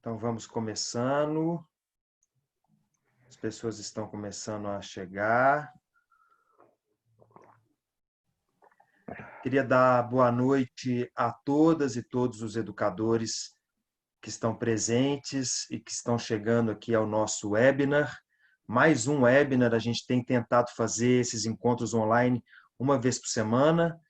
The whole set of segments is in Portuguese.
Então, vamos começando. As pessoas estão começando a chegar. Queria dar boa noite a todas e todos os educadores que estão presentes e que estão chegando aqui ao nosso webinar. Mais um webinar, a gente tem tentado fazer esses encontros online uma vez por semana.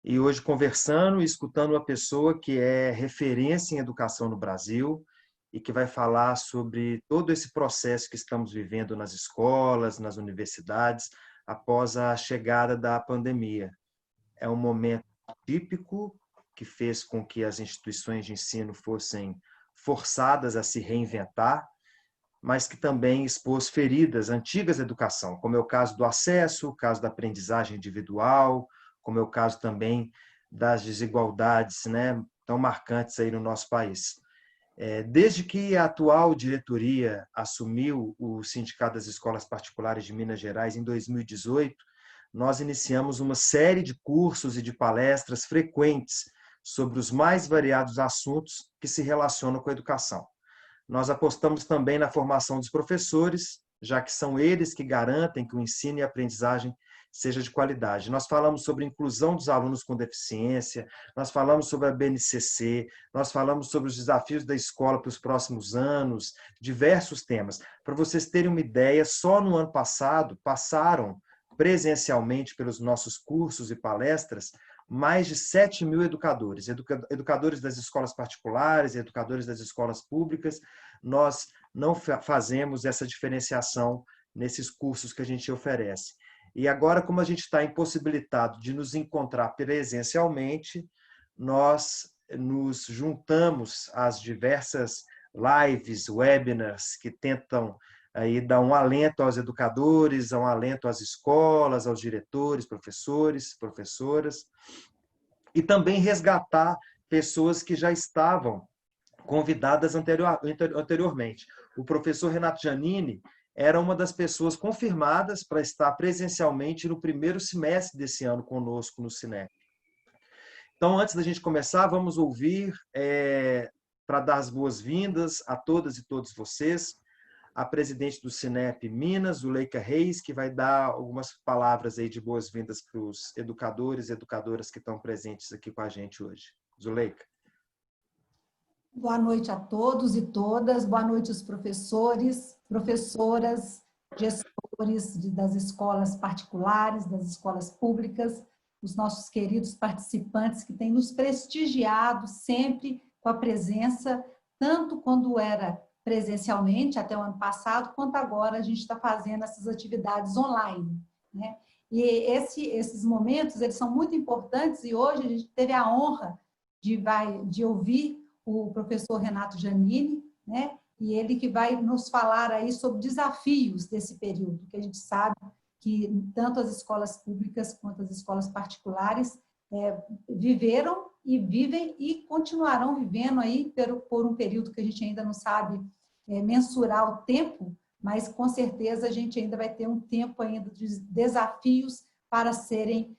E hoje conversando e escutando uma pessoa que é referência em educação no Brasil e que vai falar sobre todo esse processo que estamos vivendo nas escolas, nas universidades, após a chegada da pandemia. É um momento típico que fez com que as instituições de ensino fossem forçadas a se reinventar, mas que também expôs feridas antigas da educação, como é o caso do acesso, o caso da aprendizagem individual, como é o caso também das desigualdades, né, tão marcantes aí no nosso país. Desde que a atual diretoria assumiu o Sindicato das Escolas Particulares de Minas Gerais em 2018, nós iniciamos uma série de cursos e de palestras frequentes sobre os mais variados assuntos que se relacionam com a educação. Nós apostamos também na formação dos professores, já que são eles que garantem que o ensino e a aprendizagem seja de qualidade. Nós falamos sobre a inclusão dos alunos com deficiência, nós falamos sobre a BNCC, nós falamos sobre os desafios da escola para os próximos anos, diversos temas. Para vocês terem uma ideia, só no ano passado passaram presencialmente pelos nossos cursos e palestras mais de 7 mil educadores, educadores das escolas particulares, educadores das escolas públicas. Nós não fazemos essa diferenciação nesses cursos que a gente oferece. E agora, como a gente está impossibilitado de nos encontrar presencialmente, nós nos juntamos às diversas lives, webinars que tentam aí dar um alento aos educadores, um alento às escolas, aos diretores, professores, professoras, e também resgatar pessoas que já estavam convidadas anteriormente. O professor Renato Giannini era uma das pessoas confirmadas para estar presencialmente no primeiro semestre desse ano conosco no Cinep. Então, antes da gente começar, vamos ouvir, para dar as boas-vindas a todas e todos vocês, a presidente do Cinep Minas, Zuleika Reis, que vai dar algumas palavras aí de boas-vindas para os educadores e educadoras que estão presentes aqui com a gente hoje. Zuleika. Boa noite a todos e todas, boa noite aos professores, professoras, gestores das escolas particulares, das escolas públicas, os nossos queridos participantes que têm nos prestigiado sempre com a presença, tanto quando era presencialmente, até o ano passado, quanto agora a gente está fazendo essas atividades online, né? E esses momentos, eles são muito importantes e hoje a gente teve a honra de ouvir o professor Renato Giannini, né? E ele que vai nos falar aí sobre desafios desse período, que a gente sabe que tanto as escolas públicas quanto as escolas particulares viveram e vivem e continuarão vivendo aí por um período que a gente ainda não sabe mensurar o tempo, mas com certeza a gente ainda vai ter um tempo ainda de desafios para serem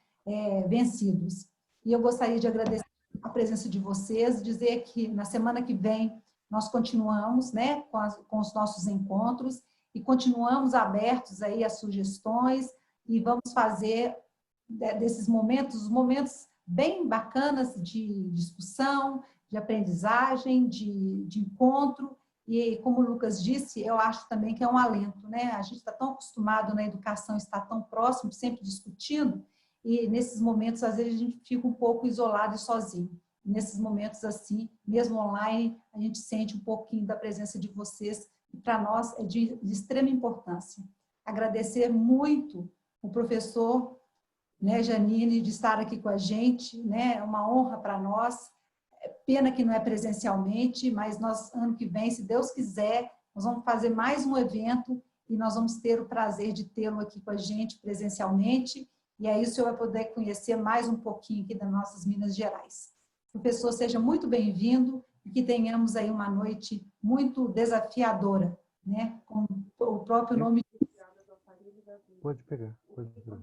vencidos. E eu gostaria de agradecer a presença de vocês, dizer que na semana que vem nós continuamos, né, com os nossos encontros e continuamos abertos aí a sugestões e vamos fazer desses momentos, momentos bem bacanas de discussão, de aprendizagem, de encontro e, como o Lucas disse, eu acho também que é um alento, né? A gente está tão acostumado na educação, está tão próximo, sempre discutindo, e nesses momentos, às vezes, a gente fica um pouco isolado e sozinho. Nesses momentos assim, mesmo online, a gente sente um pouquinho da presença de vocês, e para nós é de extrema importância. Agradecer muito o professor, né, Giannini, de estar aqui com a gente, né? É uma honra para nós. Pena que não é presencialmente, mas nós, ano que vem, se Deus quiser, nós vamos fazer mais um evento e nós vamos ter o prazer de tê-lo aqui com a gente presencialmente. E aí o senhor vai poder conhecer mais um pouquinho aqui das nossas Minas Gerais. Professor, seja muito bem-vindo e que tenhamos aí uma noite muito desafiadora, né? Com o próprio nome. Pode pegar, pode pegar.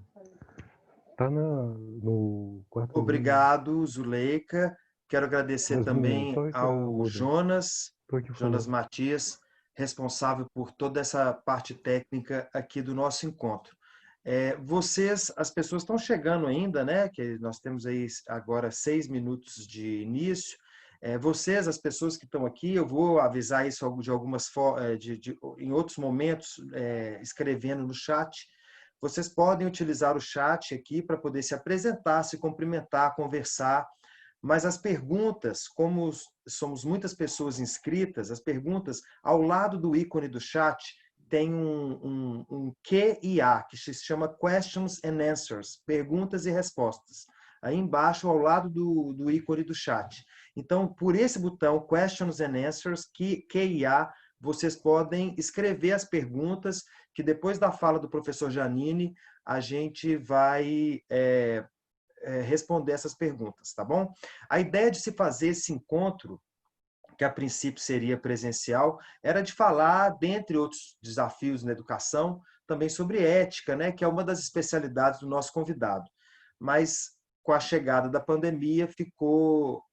Está no quarto. Obrigado, Zuleika. Quero agradecer 2 minutos. também Só que ao Jonas, tô aqui Jonas falando. Matias, responsável por toda essa parte técnica aqui do nosso encontro. Vocês, as pessoas estão chegando ainda, né? Que nós temos aí agora 6 minutos de início. Vocês, as pessoas que estão aqui, eu vou avisar isso de algumas em outros momentos, escrevendo no chat. Vocês podem utilizar o chat aqui para poder se apresentar, se cumprimentar, conversar. Mas as perguntas, como somos muitas pessoas inscritas, as perguntas, ao lado do ícone do chat, tem um Q&A, que se chama Questions and Answers, perguntas e respostas. Aí embaixo, ao lado do ícone do chat. Então, por esse botão, Questions and Answers, Q&A, vocês podem escrever as perguntas, que depois da fala do professor Janine, a gente vai responder essas perguntas, tá bom? A ideia de se fazer esse encontro, que a princípio seria presencial, era de falar, dentre outros desafios na educação, também sobre ética, né, que é uma das especialidades do nosso convidado. Mas, com a chegada da pandemia, ficou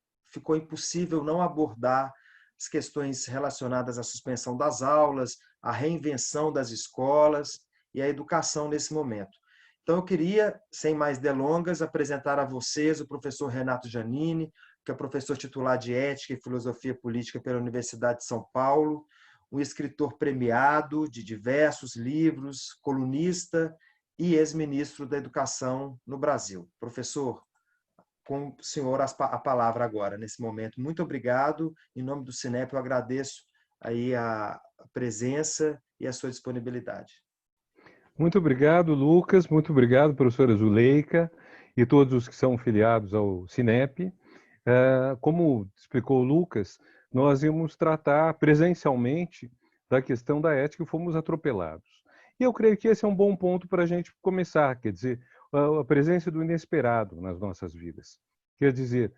impossível não abordar as questões relacionadas à suspensão das aulas, à reinvenção das escolas e à educação nesse momento. Então, eu queria, sem mais delongas, apresentar a vocês o professor Renato Janine, que é professor titular de Ética e Filosofia Política pela Universidade de São Paulo, um escritor premiado de diversos livros, colunista e ex-ministro da Educação no Brasil. Professor, com o senhor a palavra agora, nesse momento. Muito obrigado. Em nome do Cinep, eu agradeço aí a presença e a sua disponibilidade. Muito obrigado, Lucas. Muito obrigado, professora Zuleika e todos os que são filiados ao Cinep. Como explicou o Lucas, nós íamos tratar presencialmente da questão da ética e fomos atropelados. E eu creio que esse é um bom ponto para a gente começar, quer dizer, a presença do inesperado nas nossas vidas. Quer dizer,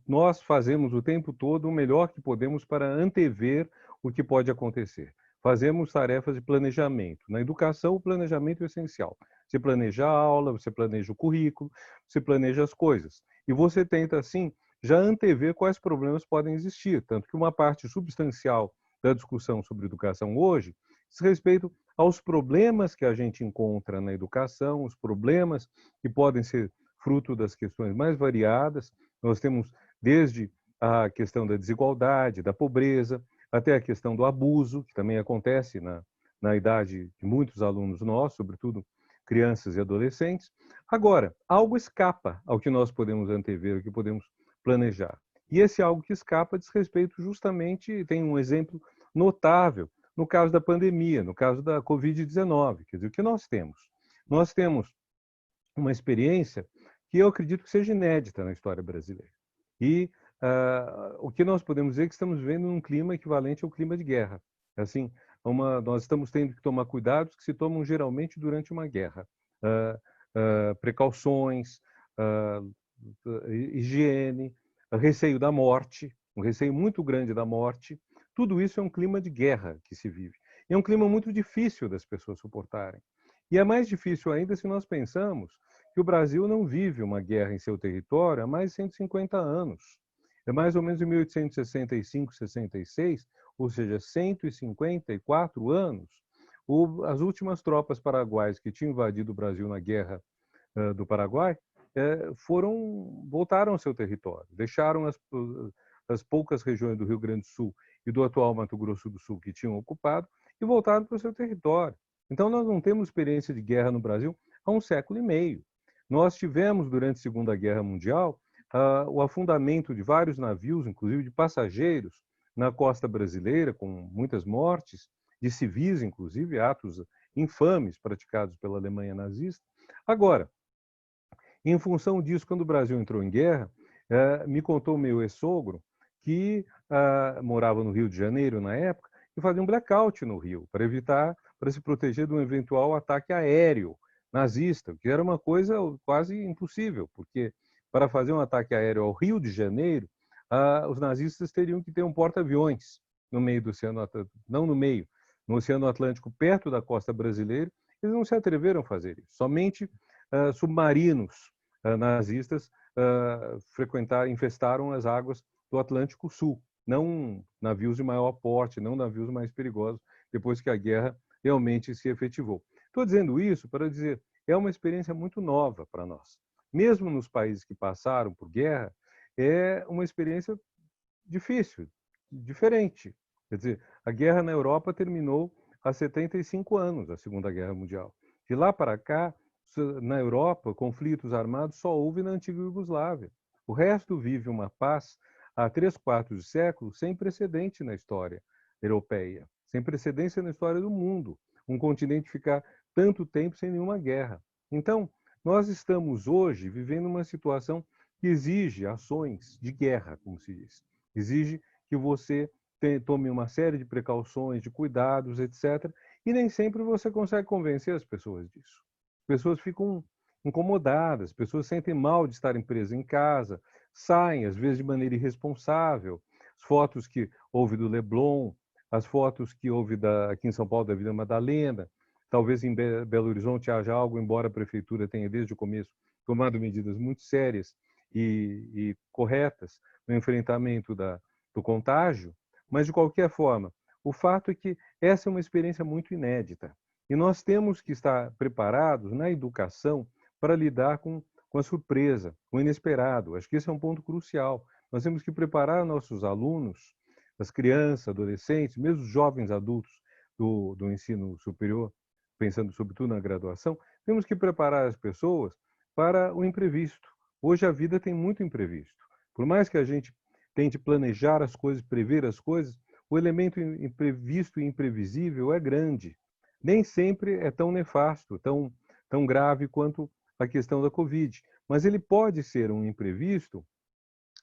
nós fazemos o tempo todo o melhor que podemos para antever o que pode acontecer. Fazemos tarefas de planejamento. Na educação, o planejamento é essencial. Você planeja a aula, você planeja o currículo, você planeja as coisas. E você tenta, assim, já antever quais problemas podem existir. Tanto que uma parte substancial da discussão sobre educação hoje diz respeito aos problemas que a gente encontra na educação, os problemas que podem ser fruto das questões mais variadas. Nós temos desde a questão da desigualdade, da pobreza, até a questão do abuso, que também acontece na idade de muitos alunos nossos, sobretudo crianças e adolescentes. Agora, algo escapa ao que nós podemos antever, ao que podemos planejar. E esse algo que escapa diz respeito justamente, tem um exemplo notável, no caso da pandemia, no caso da Covid-19. Quer dizer, o que nós temos? Nós temos uma experiência que eu acredito que seja inédita na história brasileira. E o que nós podemos dizer é que estamos vivendo um clima equivalente ao clima de guerra. Assim, nós estamos tendo que tomar cuidados que se tomam geralmente durante uma guerra. Precauções, higiene, receio da morte, um receio muito grande da morte. Tudo isso é um clima de guerra que se vive. E é um clima muito difícil das pessoas suportarem. E é mais difícil ainda se nós pensamos que o Brasil não vive uma guerra em seu território há mais de 150 anos. É mais ou menos em 1865, 66, ou seja, 154 anos, as últimas tropas paraguaias que tinham invadido o Brasil na Guerra do Paraguai voltaram ao seu território, deixaram as poucas regiões do Rio Grande do Sul e do atual Mato Grosso do Sul que tinham ocupado e voltaram para o seu território. Então, nós não temos experiência de guerra no Brasil há 1,5 séculos. Nós tivemos, durante a Segunda Guerra Mundial, o afundamento de vários navios, inclusive de passageiros, na costa brasileira, com muitas mortes, de civis, inclusive, atos infames praticados pela Alemanha nazista. Agora, em função disso, quando o Brasil entrou em guerra, me contou meu ex-sogro que morava no Rio de Janeiro na época e fazia um blackout no Rio para se proteger de um eventual ataque aéreo nazista, que era uma coisa quase impossível, porque para fazer um ataque aéreo ao Rio de Janeiro, os nazistas teriam que ter um porta-aviões no meio do Oceano Atlântico, não no meio, no Oceano Atlântico, perto da costa brasileira. Eles não se atreveram a fazer isso. Somente submarinos nazistas infestaram as águas do Atlântico Sul, não navios de maior porte, não navios mais perigosos, depois que a guerra realmente se efetivou. Estou dizendo isso para dizer, é uma experiência muito nova para nós. Mesmo nos países que passaram por guerra, é uma experiência difícil, diferente. Quer dizer, a guerra na Europa terminou há 75 anos, a Segunda Guerra Mundial. De lá para cá, na Europa, conflitos armados só houve na antiga Iugoslávia. O resto vive uma paz há 3/4 de século sem precedente na história europeia, sem precedência na história do mundo. Um continente ficar tanto tempo sem nenhuma guerra. Então, nós estamos hoje vivendo uma situação que exige ações de guerra, como se diz. Exige que você tome uma série de precauções, de cuidados, etc. E nem sempre você consegue convencer as pessoas disso. As pessoas ficam incomodadas, as pessoas sentem mal de estarem presas em casa, saem, às vezes, de maneira irresponsável. As fotos que houve do Leblon, as fotos que houve aqui em São Paulo da Vila Madalena, talvez em Belo Horizonte haja algo, embora a prefeitura tenha, desde o começo, tomado medidas muito sérias e corretas no enfrentamento do contágio, mas, de qualquer forma, o fato é que essa é uma experiência muito inédita. E nós temos que estar preparados na educação para lidar com a surpresa, com o inesperado. Acho que esse é um ponto crucial. Nós temos que preparar nossos alunos, as crianças, adolescentes, mesmo os jovens adultos do ensino superior, pensando sobretudo na graduação, temos que preparar as pessoas para o imprevisto. Hoje a vida tem muito imprevisto. Por mais que a gente tente planejar as coisas, prever as coisas, o elemento imprevisto e imprevisível é grande. Nem sempre é tão nefasto, tão grave quanto a questão da Covid. Mas ele pode ser um imprevisto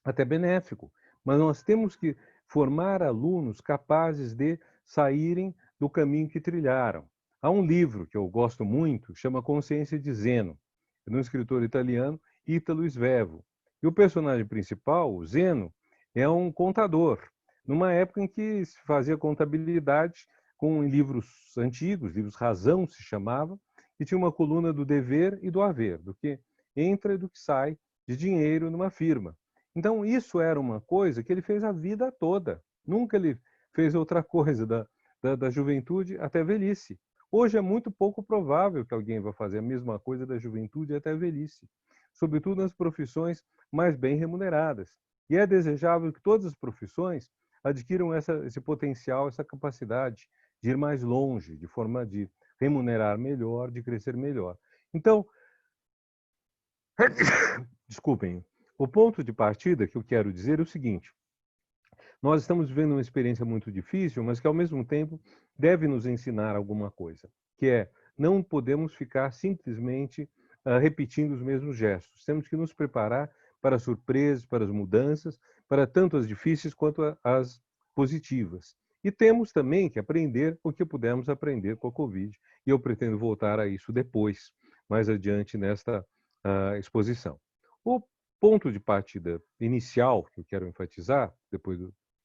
até benéfico. Mas nós temos que formar alunos capazes de saírem do caminho que trilharam. Há um livro que eu gosto muito, chama Consciência de Zeno, de um escritor italiano, Ítalo Svevo. E o personagem principal, o Zeno, é um contador, numa época em que se fazia contabilidade com livros antigos, livros razão se chamava, e tinha uma coluna do dever e do haver, do que entra e do que sai de dinheiro numa firma. Então, isso era uma coisa que ele fez a vida toda. Nunca ele fez outra coisa da juventude até a velhice. Hoje é muito pouco provável que alguém vá fazer a mesma coisa da juventude até a velhice, sobretudo nas profissões mais bem remuneradas. E é desejável que todas as profissões adquiram esse potencial, essa capacidade de ir mais longe, de forma de remunerar melhor, de crescer melhor. Então, desculpem, o ponto de partida que eu quero dizer é o seguinte: nós estamos vivendo uma experiência muito difícil, mas que ao mesmo tempo deve nos ensinar alguma coisa, que é não podemos ficar simplesmente repetindo os mesmos gestos. Temos que nos preparar para as surpresas, para as mudanças, para tanto as difíceis quanto as positivas. E temos também que aprender o que pudermos aprender com a Covid. E eu pretendo voltar a isso depois, mais adiante nesta exposição. O ponto de partida inicial que eu quero enfatizar, depois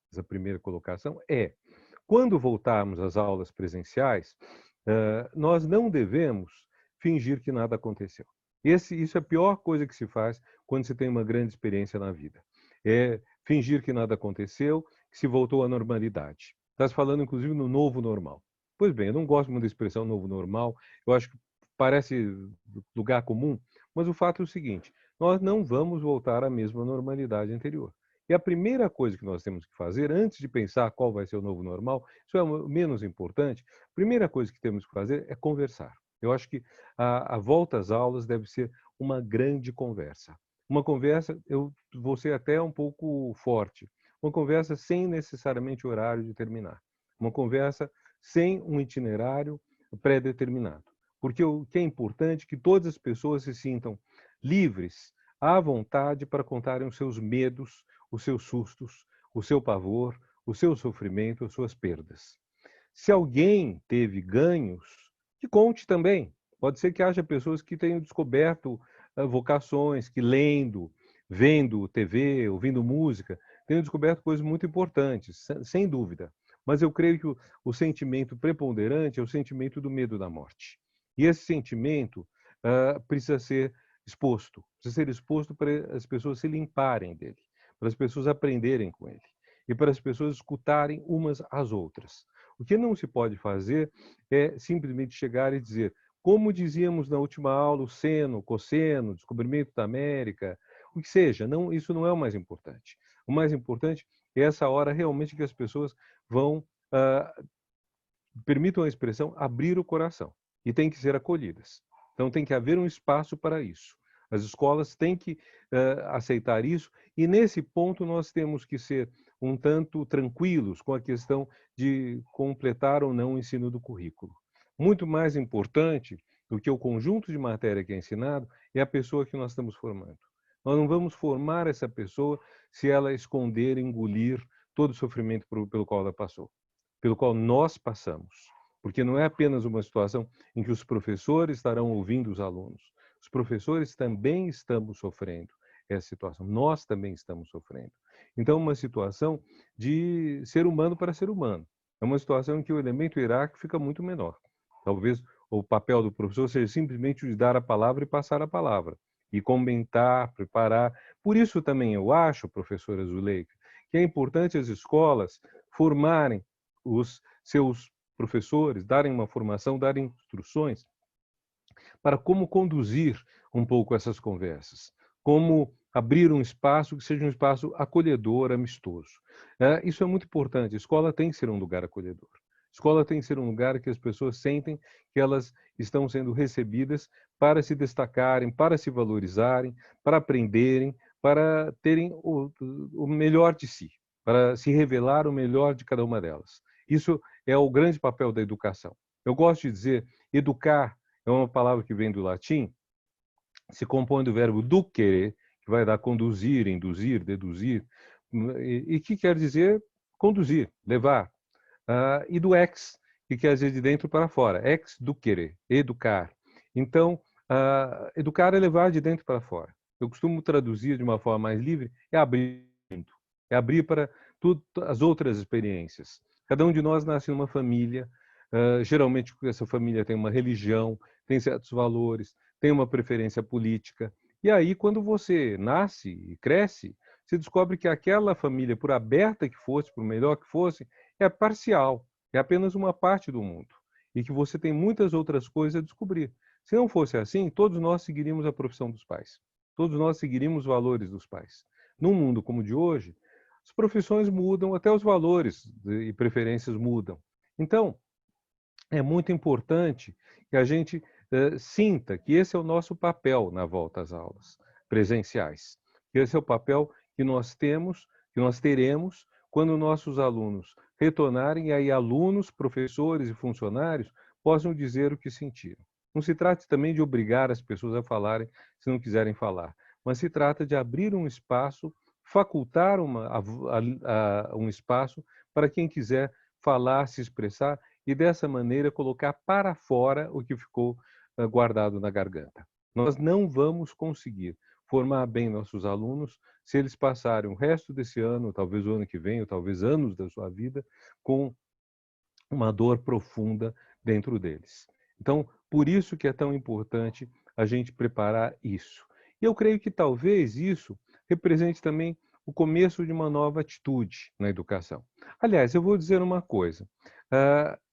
dessa primeira colocação, é: quando voltarmos às aulas presenciais, nós não devemos fingir que nada aconteceu. Isso é a pior coisa que se faz quando se tem uma grande experiência na vida. É fingir que nada aconteceu, que se voltou à normalidade. Está se falando, inclusive, no novo normal. Pois bem, eu não gosto muito da expressão novo normal, eu acho que parece lugar comum, mas o fato é o seguinte: nós não vamos voltar à mesma normalidade anterior. E a primeira coisa que nós temos que fazer, antes de pensar qual vai ser o novo normal, isso é o menos importante, a primeira coisa que temos que fazer é conversar. Eu acho que a volta às aulas deve ser uma grande conversa. Uma conversa, eu vou ser até um pouco forte, uma conversa sem necessariamente horário de terminar. Uma conversa sem um itinerário pré-determinado. Porque o que é importante é que todas as pessoas se sintam livres, à vontade para contarem os seus medos, os seus sustos, o seu pavor, o seu sofrimento, as suas perdas. Se alguém teve ganhos, que conte também. Pode ser que haja pessoas que tenham descoberto vocações, que lendo, vendo TV, ouvindo música, tenham descoberto coisas muito importantes, sem dúvida. Mas eu creio que o sentimento preponderante é o sentimento do medo da morte. E esse sentimento precisa ser exposto. Precisa ser exposto para as pessoas se limparem dele, para as pessoas aprenderem com ele e para as pessoas escutarem umas às outras. O que não se pode fazer é simplesmente chegar e dizer, como dizíamos na última aula, o seno, o cosseno, o descobrimento da América, o que seja, não, isso não é o mais importante. O mais importante é essa hora realmente que as pessoas vão, permitam a expressão, abrir o coração e têm que ser acolhidas. Então tem que haver um espaço para isso. As escolas têm que aceitar isso e nesse ponto nós temos que ser um tanto tranquilos com a questão de completar ou não o ensino do currículo. Muito mais importante do que o conjunto de matéria que é ensinado é a pessoa que nós estamos formando. Nós não vamos formar essa pessoa se ela esconder, engolir todo o sofrimento pelo qual ela passou, pelo qual nós passamos. Porque não é apenas uma situação em que os professores estarão ouvindo os alunos. Os professores também estamos sofrendo essa situação. Nós também estamos sofrendo. Então, uma situação de ser humano para ser humano. É uma situação em que o elemento hierárquico fica muito menor. Talvez o papel do professor seja simplesmente o de dar a palavra e passar a palavra. E comentar, preparar. Por isso também eu acho, professora Zuleika, que é importante as escolas formarem os seus professores, darem uma formação, darem instruções para como conduzir um pouco essas conversas, como abrir um espaço que seja um espaço acolhedor, amistoso. Isso é muito importante. A escola tem que ser um lugar acolhedor. A escola tem que ser um lugar que as pessoas sentem que elas estão sendo recebidas para se destacarem, para se valorizarem, para aprenderem, para terem o melhor de si, para se revelar o melhor de cada uma delas. Isso é o grande papel da educação. Eu gosto de dizer, educar é uma palavra que vem do latim, se compõe do verbo ducere, que vai dar conduzir, induzir, deduzir, e que quer dizer conduzir, levar. E do ex, que quer dizer de dentro para fora. Ex ducere, educar. Então, educar é levar de dentro para fora. Eu costumo traduzir de uma forma mais livre, é abrir para tudo, as outras experiências. Cada um de nós nasce numa família, geralmente essa família tem uma religião, tem certos valores, tem uma preferência política. E aí, quando você nasce e cresce, você descobre que aquela família, por aberta que fosse, por melhor que fosse, é parcial, é apenas uma parte do mundo. E que você tem muitas outras coisas a descobrir. Se não fosse assim, todos nós seguiríamos a profissão dos pais. Todos nós seguiríamos os valores dos pais. Num mundo como o de hoje, as profissões mudam, até os valores e preferências mudam. Então, é muito importante que a gente sinta que esse é o nosso papel na volta às aulas presenciais. Que esse é o papel que nós temos, que nós teremos quando nossos alunos retornarem e aí alunos, professores e funcionários possam dizer o que sentiram. Não se trata também de obrigar as pessoas a falarem se não quiserem falar, mas se trata de abrir um espaço, facultar um espaço para quem quiser falar, se expressar e dessa maneira colocar para fora o que ficou guardado na garganta. Nós não vamos conseguir formar bem nossos alunos se eles passarem o resto desse ano, talvez o ano que vem, ou talvez anos da sua vida, com uma dor profunda dentro deles. Então, por isso que é tão importante a gente preparar isso. E eu creio que talvez isso represente também o começo de uma nova atitude na educação. Aliás, eu vou dizer uma coisa.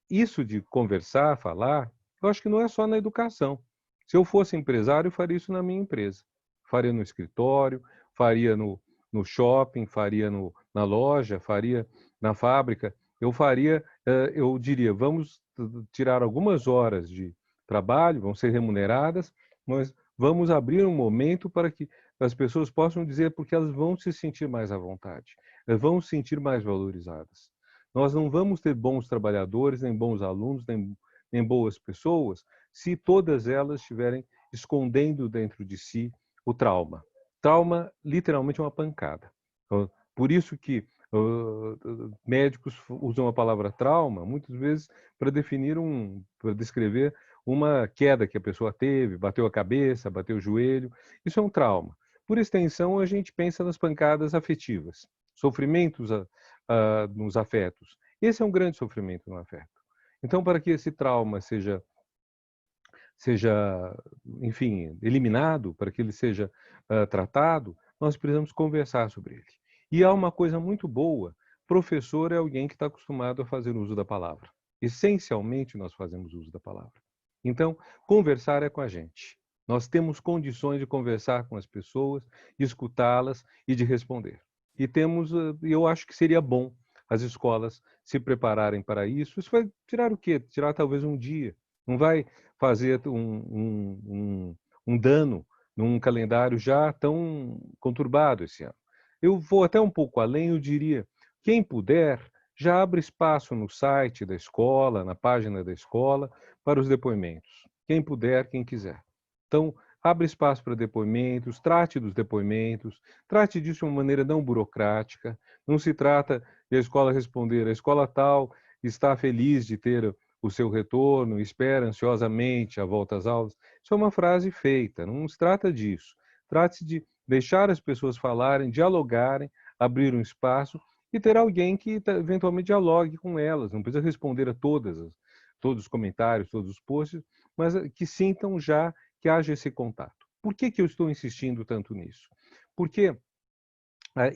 Isso de conversar, falar, eu acho que não é só na educação. Se eu fosse empresário, eu faria isso na minha empresa. Faria no escritório, faria no shopping, faria na loja, faria na fábrica. Eu diria, vamos tirar algumas horas de trabalho, vão ser remuneradas, mas vamos abrir um momento para que as pessoas possam dizer, porque elas vão se sentir mais à vontade, elas vão se sentir mais valorizadas. Nós não vamos ter bons trabalhadores, nem bons alunos, nem boas pessoas, se todas elas estiverem escondendo dentro de si o trauma. Trauma, literalmente, é uma pancada. Por isso que médicos usam a palavra trauma, muitas vezes, para descrever uma queda que a pessoa teve, bateu a cabeça, bateu o joelho. Isso é um trauma. Por extensão, a gente pensa nas pancadas afetivas, sofrimentos nos afetos. Esse é um grande sofrimento no afeto. Então, para que esse trauma seja seja, enfim, eliminado, para que ele seja tratado, nós precisamos conversar sobre ele. E há uma coisa muito boa: professor é alguém que está acostumado a fazer uso da palavra. Essencialmente, nós fazemos uso da palavra. Então, conversar é com a gente. Nós temos condições de conversar com as pessoas, de escutá-las e de responder. E eu acho que seria bom as escolas se prepararem para isso. Isso vai tirar o quê? Tirar talvez um dia. Não vai fazer um dano num calendário já tão conturbado esse ano. Eu vou até um pouco além, eu diria, quem puder, já abre espaço no site da escola, na página da escola, para os depoimentos. Quem puder, quem quiser. Então, abre espaço para depoimentos, trate dos depoimentos, trate disso de uma maneira não burocrática. Não se trata de a escola responder, a escola tal está feliz de ter o seu retorno, espera ansiosamente a volta às aulas. Isso é uma frase feita, não se trata disso. Trate-se de deixar as pessoas falarem, dialogarem, abrir um espaço e ter alguém que eventualmente dialogue com elas. Não precisa responder a todos os comentários, todos os posts, mas que sintam já que haja esse contato. Por que eu estou insistindo tanto nisso? Porque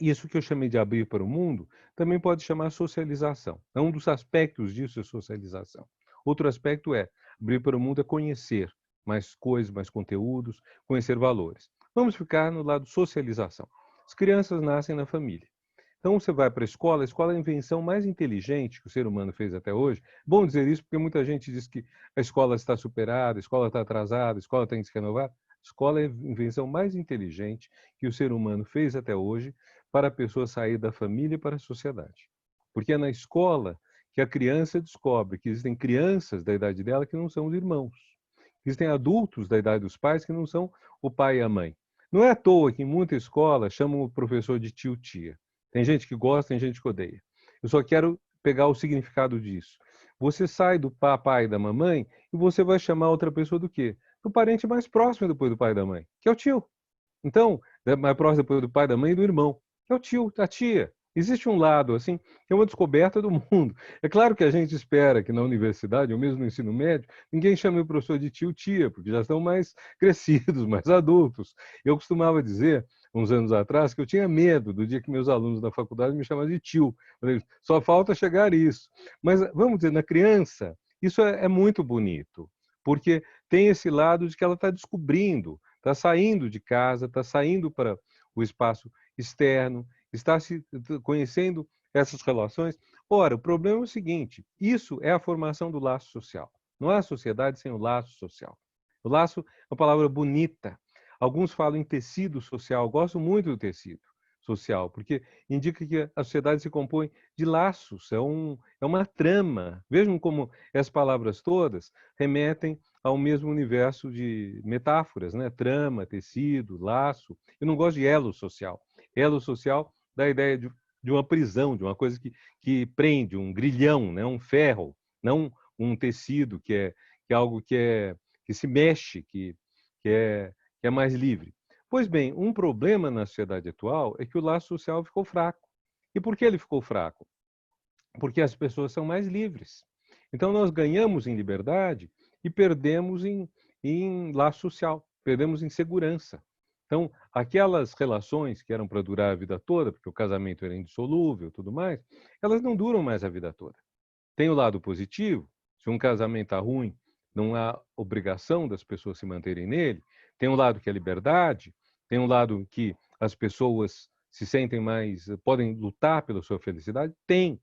isso que eu chamei de abrir para o mundo também pode chamar socialização. Um dos aspectos disso é socialização. Outro aspecto é abrir para o mundo é conhecer mais coisas, mais conteúdos, conhecer valores. Vamos ficar no lado socialização. As crianças nascem na família. Então você vai para a escola é a invenção mais inteligente que o ser humano fez até hoje. Bom dizer isso porque muita gente diz que a escola está superada, a escola está atrasada, a escola tem que se renovar. A escola é a invenção mais inteligente que o ser humano fez até hoje para a pessoa sair da família e para a sociedade. Porque é na escola que a criança descobre que existem crianças da idade dela que não são os irmãos. Existem adultos da idade dos pais que não são o pai e a mãe. Não é à toa que em muita escola chamam o professor de tio-tia. Tem gente que gosta, tem gente que odeia. Eu só quero pegar o significado disso. Você sai do papai e da mamãe e você vai chamar outra pessoa do quê? Do parente mais próximo depois do pai e da mãe, que é o tio. Então, mais próximo depois do pai, da mãe e do irmão, que é o tio, a tia. Existe um lado, assim, que é uma descoberta do mundo. É claro que a gente espera que na universidade, ou mesmo no ensino médio, ninguém chame o professor de tio, tia, porque já estão mais crescidos, mais adultos. Eu costumava dizer, uns anos atrás, que eu tinha medo do dia que meus alunos da faculdade me chamavam de tio. Só falta chegar isso. Mas, vamos dizer, na criança, isso é muito bonito, porque tem esse lado de que ela está descobrindo, está saindo de casa, está saindo para o espaço externo, está se conhecendo essas relações. Ora, o problema é o seguinte: isso é a formação do laço social. Não há sociedade sem o laço social. O laço é uma palavra bonita. Alguns falam em tecido social. Eu gosto muito do tecido social, porque indica que a sociedade se compõe de laços, é uma trama. Vejam como as palavras todas remetem ao mesmo universo de metáforas, né? Trama, tecido, laço. Eu não gosto de elo social. Elo social dá a ideia de uma prisão, de uma coisa que prende, um grilhão, né? Um ferro, não um tecido que é algo que se mexe, que é mais livre. Pois bem, um problema na sociedade atual é que o laço social ficou fraco. E por que ele ficou fraco? Porque as pessoas são mais livres. Então nós ganhamos em liberdade e perdemos em laço social, perdemos em segurança. Então, aquelas relações que eram para durar a vida toda, porque o casamento era indissolúvel e tudo mais, elas não duram mais a vida toda. Tem o lado positivo: se um casamento está ruim, não há obrigação das pessoas se manterem nele. Tem um lado que é liberdade, tem um lado que as pessoas se sentem mais, podem lutar pela sua felicidade. Tem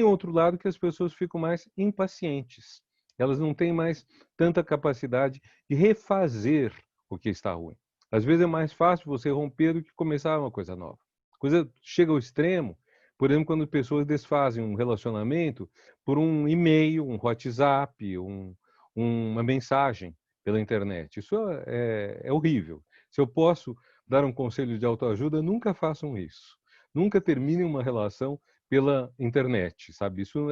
outro lado que as pessoas ficam mais impacientes. Elas não têm mais tanta capacidade de refazer o que está ruim. Às vezes é mais fácil você romper do que começar uma coisa nova. A coisa chega ao extremo, por exemplo, quando pessoas desfazem um relacionamento por um e-mail, um WhatsApp, uma mensagem pela internet. Isso é horrível. Se eu posso dar um conselho de autoajuda, nunca façam isso. Nunca terminem uma relação pela internet, sabe? Isso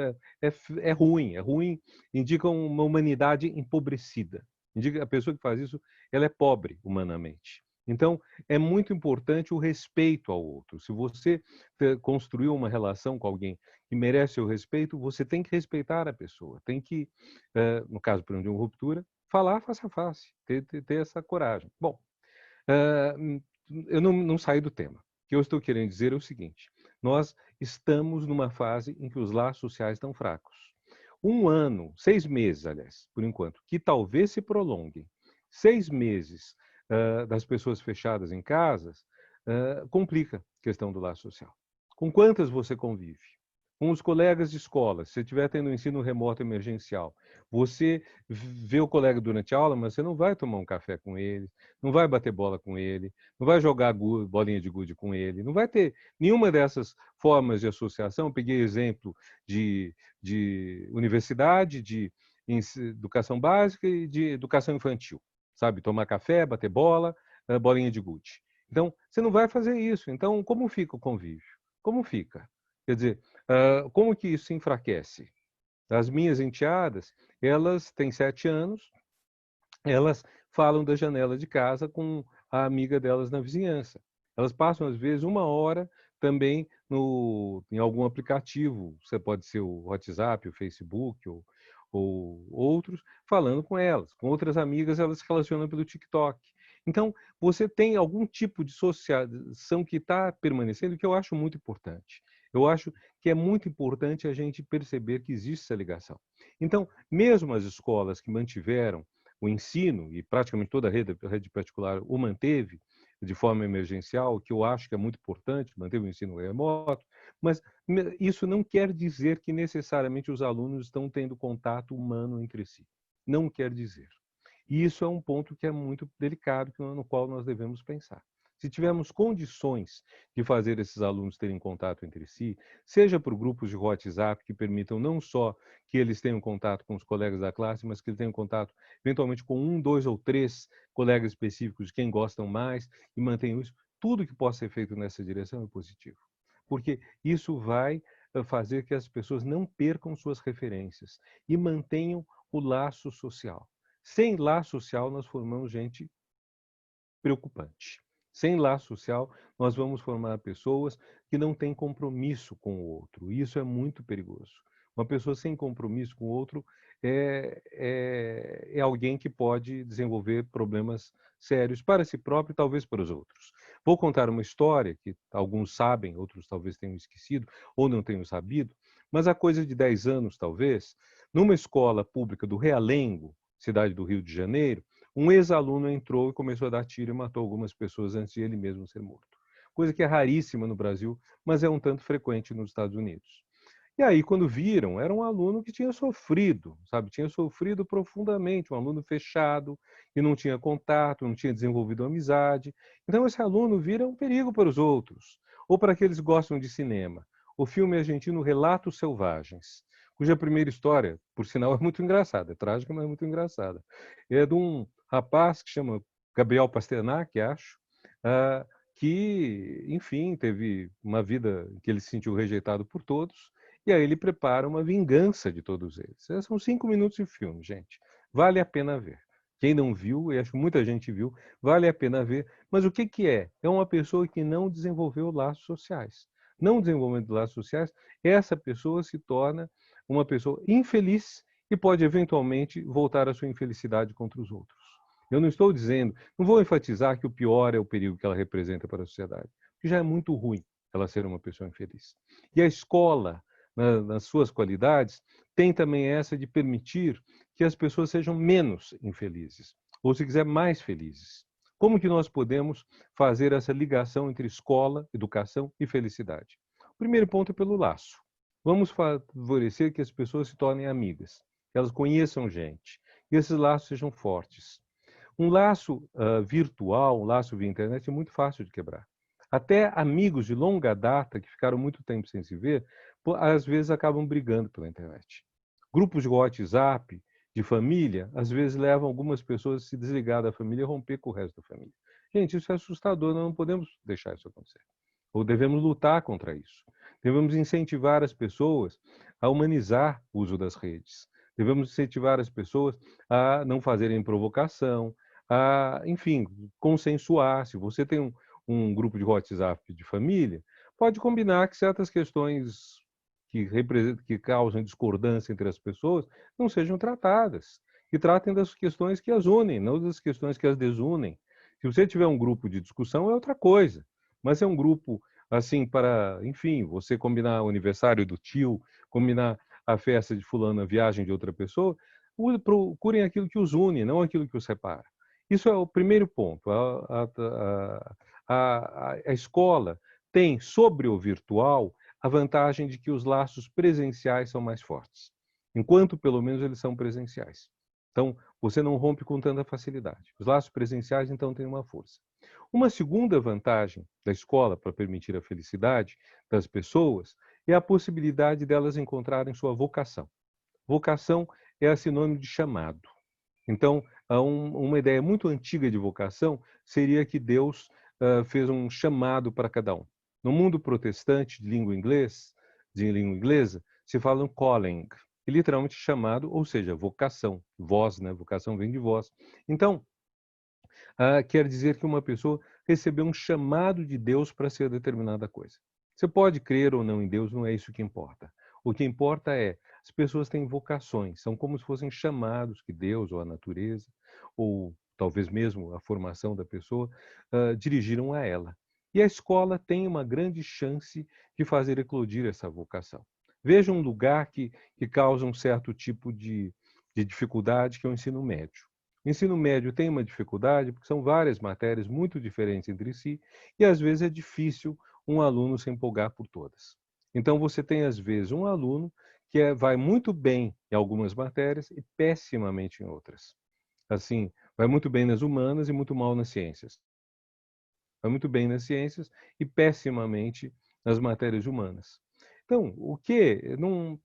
é ruim, indica uma humanidade empobrecida. Indica a pessoa que faz isso, ela é pobre humanamente. Então, é muito importante o respeito ao outro. Se você construiu uma relação com alguém que merece o respeito, você tem que respeitar a pessoa. Tem que, no caso, por exemplo, de uma ruptura, falar face a face, ter essa coragem. Bom, eu não saí do tema. O que eu estou querendo dizer é o seguinte: nós estamos numa fase em que os laços sociais estão fracos. 1 ano, 6 meses, aliás, por enquanto, que talvez se prolonguem. 6 meses das pessoas fechadas em casas complica a questão do laço social. Com quantas você convive? Com os colegas de escola, se você estiver tendo um ensino remoto emergencial, você vê o colega durante a aula, mas você não vai tomar um café com ele, não vai bater bola com ele, não vai jogar bolinha de gude com ele, não vai ter nenhuma dessas formas de associação. Peguei exemplo de universidade, de educação básica e de educação infantil, sabe? Tomar café, bater bola, bolinha de gude. Então, você não vai fazer isso. Então, como fica o convívio? Como fica? Quer dizer, como que isso enfraquece? As minhas enteadas, elas têm 7 anos, elas falam da janela de casa com a amiga delas na vizinhança. Elas passam, às vezes, 1 hora também em algum aplicativo, você pode ser o WhatsApp, o Facebook ou outros, falando com elas. Com outras amigas, elas se relacionam pelo TikTok. Então, você tem algum tipo de associação que está permanecendo, que eu acho muito importante. Eu acho que é muito importante a gente perceber que existe essa ligação. Então, mesmo as escolas que mantiveram o ensino, e praticamente toda a rede particular o manteve de forma emergencial, que eu acho que é muito importante, manteve o ensino remoto, mas isso não quer dizer que necessariamente os alunos estão tendo contato humano entre si. Não quer dizer. E isso é um ponto que é muito delicado, no qual nós devemos pensar. Se tivermos condições de fazer esses alunos terem contato entre si, seja por grupos de WhatsApp que permitam não só que eles tenham contato com os colegas da classe, mas que eles tenham contato eventualmente com 1, 2 ou 3 colegas específicos de quem gostam mais e mantenham isso, tudo que possa ser feito nessa direção é positivo. Porque isso vai fazer que as pessoas não percam suas referências e mantenham o laço social. Sem laço social, nós formamos gente preocupante. Sem laço social, nós vamos formar pessoas que não têm compromisso com o outro. E isso é muito perigoso. Uma pessoa sem compromisso com o outro é alguém que pode desenvolver problemas sérios para si próprio e talvez para os outros. Vou contar uma história que alguns sabem, outros talvez tenham esquecido ou não tenham sabido, mas há coisa de 10 anos, talvez, numa escola pública do Realengo, cidade do Rio de Janeiro, um ex-aluno entrou e começou a dar tiro e matou algumas pessoas antes de ele mesmo ser morto. Coisa que é raríssima no Brasil, mas é um tanto frequente nos Estados Unidos. E aí, quando viram, era um aluno que tinha sofrido, sabe? Tinha sofrido profundamente, um aluno fechado, que não tinha contato, não tinha desenvolvido amizade. Então, esse aluno vira um perigo para os outros, ou para aqueles que gostam de cinema. O filme argentino Relatos Selvagens, cuja primeira história, por sinal, é muito engraçada, é trágica, mas é muito engraçada. É de um rapaz que chama Gabriel Pasternak, acho, que, enfim, teve uma vida que ele se sentiu rejeitado por todos, e aí ele prepara uma vingança de todos eles. São 5 minutos de filme, gente. Vale a pena ver. Quem não viu, e acho que muita gente viu, vale a pena ver. Mas o que que é? É uma pessoa que não desenvolveu laços sociais. Não desenvolvendo laços sociais, essa pessoa se torna uma pessoa infeliz e pode eventualmente voltar à sua infelicidade contra os outros. Eu não estou dizendo, não vou enfatizar que o pior é o perigo que ela representa para a sociedade, porque já é muito ruim ela ser uma pessoa infeliz. E a escola, nas suas qualidades, tem também essa de permitir que as pessoas sejam menos infelizes, ou se quiser, mais felizes. Como que nós podemos fazer essa ligação entre escola, educação e felicidade? O primeiro ponto é pelo laço. Vamos favorecer que as pessoas se tornem amigas, que elas conheçam gente, e esses laços sejam fortes. Um laço virtual, um laço via internet é muito fácil de quebrar. Até amigos de longa data, que ficaram muito tempo sem se ver, às vezes acabam brigando pela internet. Grupos de WhatsApp, de família, às vezes levam algumas pessoas a se desligar da família e romper com o resto da família. Gente, isso é assustador, nós não podemos deixar isso acontecer. Ou devemos lutar contra isso. Devemos incentivar as pessoas a humanizar o uso das redes. Devemos incentivar as pessoas a não fazerem provocação, a, enfim, consensuar. Se você tem um grupo de WhatsApp de família, pode combinar que certas questões que causam discordância entre as pessoas não sejam tratadas, que tratem das questões que as unem, não das questões que as desunem. Se você tiver um grupo de discussão, é outra coisa. Mas é um grupo, assim, para, enfim, você combinar o aniversário do tio, combinar a festa de fulano, a viagem de outra pessoa, procurem aquilo que os une, não aquilo que os separa. Isso é o primeiro ponto. A escola tem, sobre o virtual, a vantagem de que os laços presenciais são mais fortes, enquanto, pelo menos, eles são presenciais. Então, você não rompe com tanta facilidade. Os laços presenciais, então, têm uma força. Uma segunda vantagem da escola para permitir a felicidade das pessoas é a possibilidade delas encontrarem sua vocação. Vocação é sinônimo de chamado. Então, uma ideia muito antiga de vocação seria que Deus fez um chamado para cada um. No mundo protestante de língua inglesa, se fala um calling, e literalmente chamado, ou seja, vocação, voz, né? Vocação vem de voz. Então, quer dizer que uma pessoa recebeu um chamado de Deus para ser determinada coisa. Você pode crer ou não em Deus, não é isso que importa. O que importa é, as pessoas têm vocações, são como se fossem chamados que Deus ou a natureza, ou talvez mesmo a formação da pessoa, dirigiram a ela. E a escola tem uma grande chance de fazer eclodir essa vocação. Veja um lugar que causa um certo tipo de dificuldade, que é o ensino médio. O ensino médio tem uma dificuldade porque são várias matérias muito diferentes entre si e às vezes é difícil um aluno se empolgar por todas. Então você tem às vezes um aluno que vai muito bem em algumas matérias e pessimamente em outras. Assim, vai muito bem nas humanas e muito mal nas ciências. Vai muito bem nas ciências e pessimamente nas matérias humanas. Então, o que não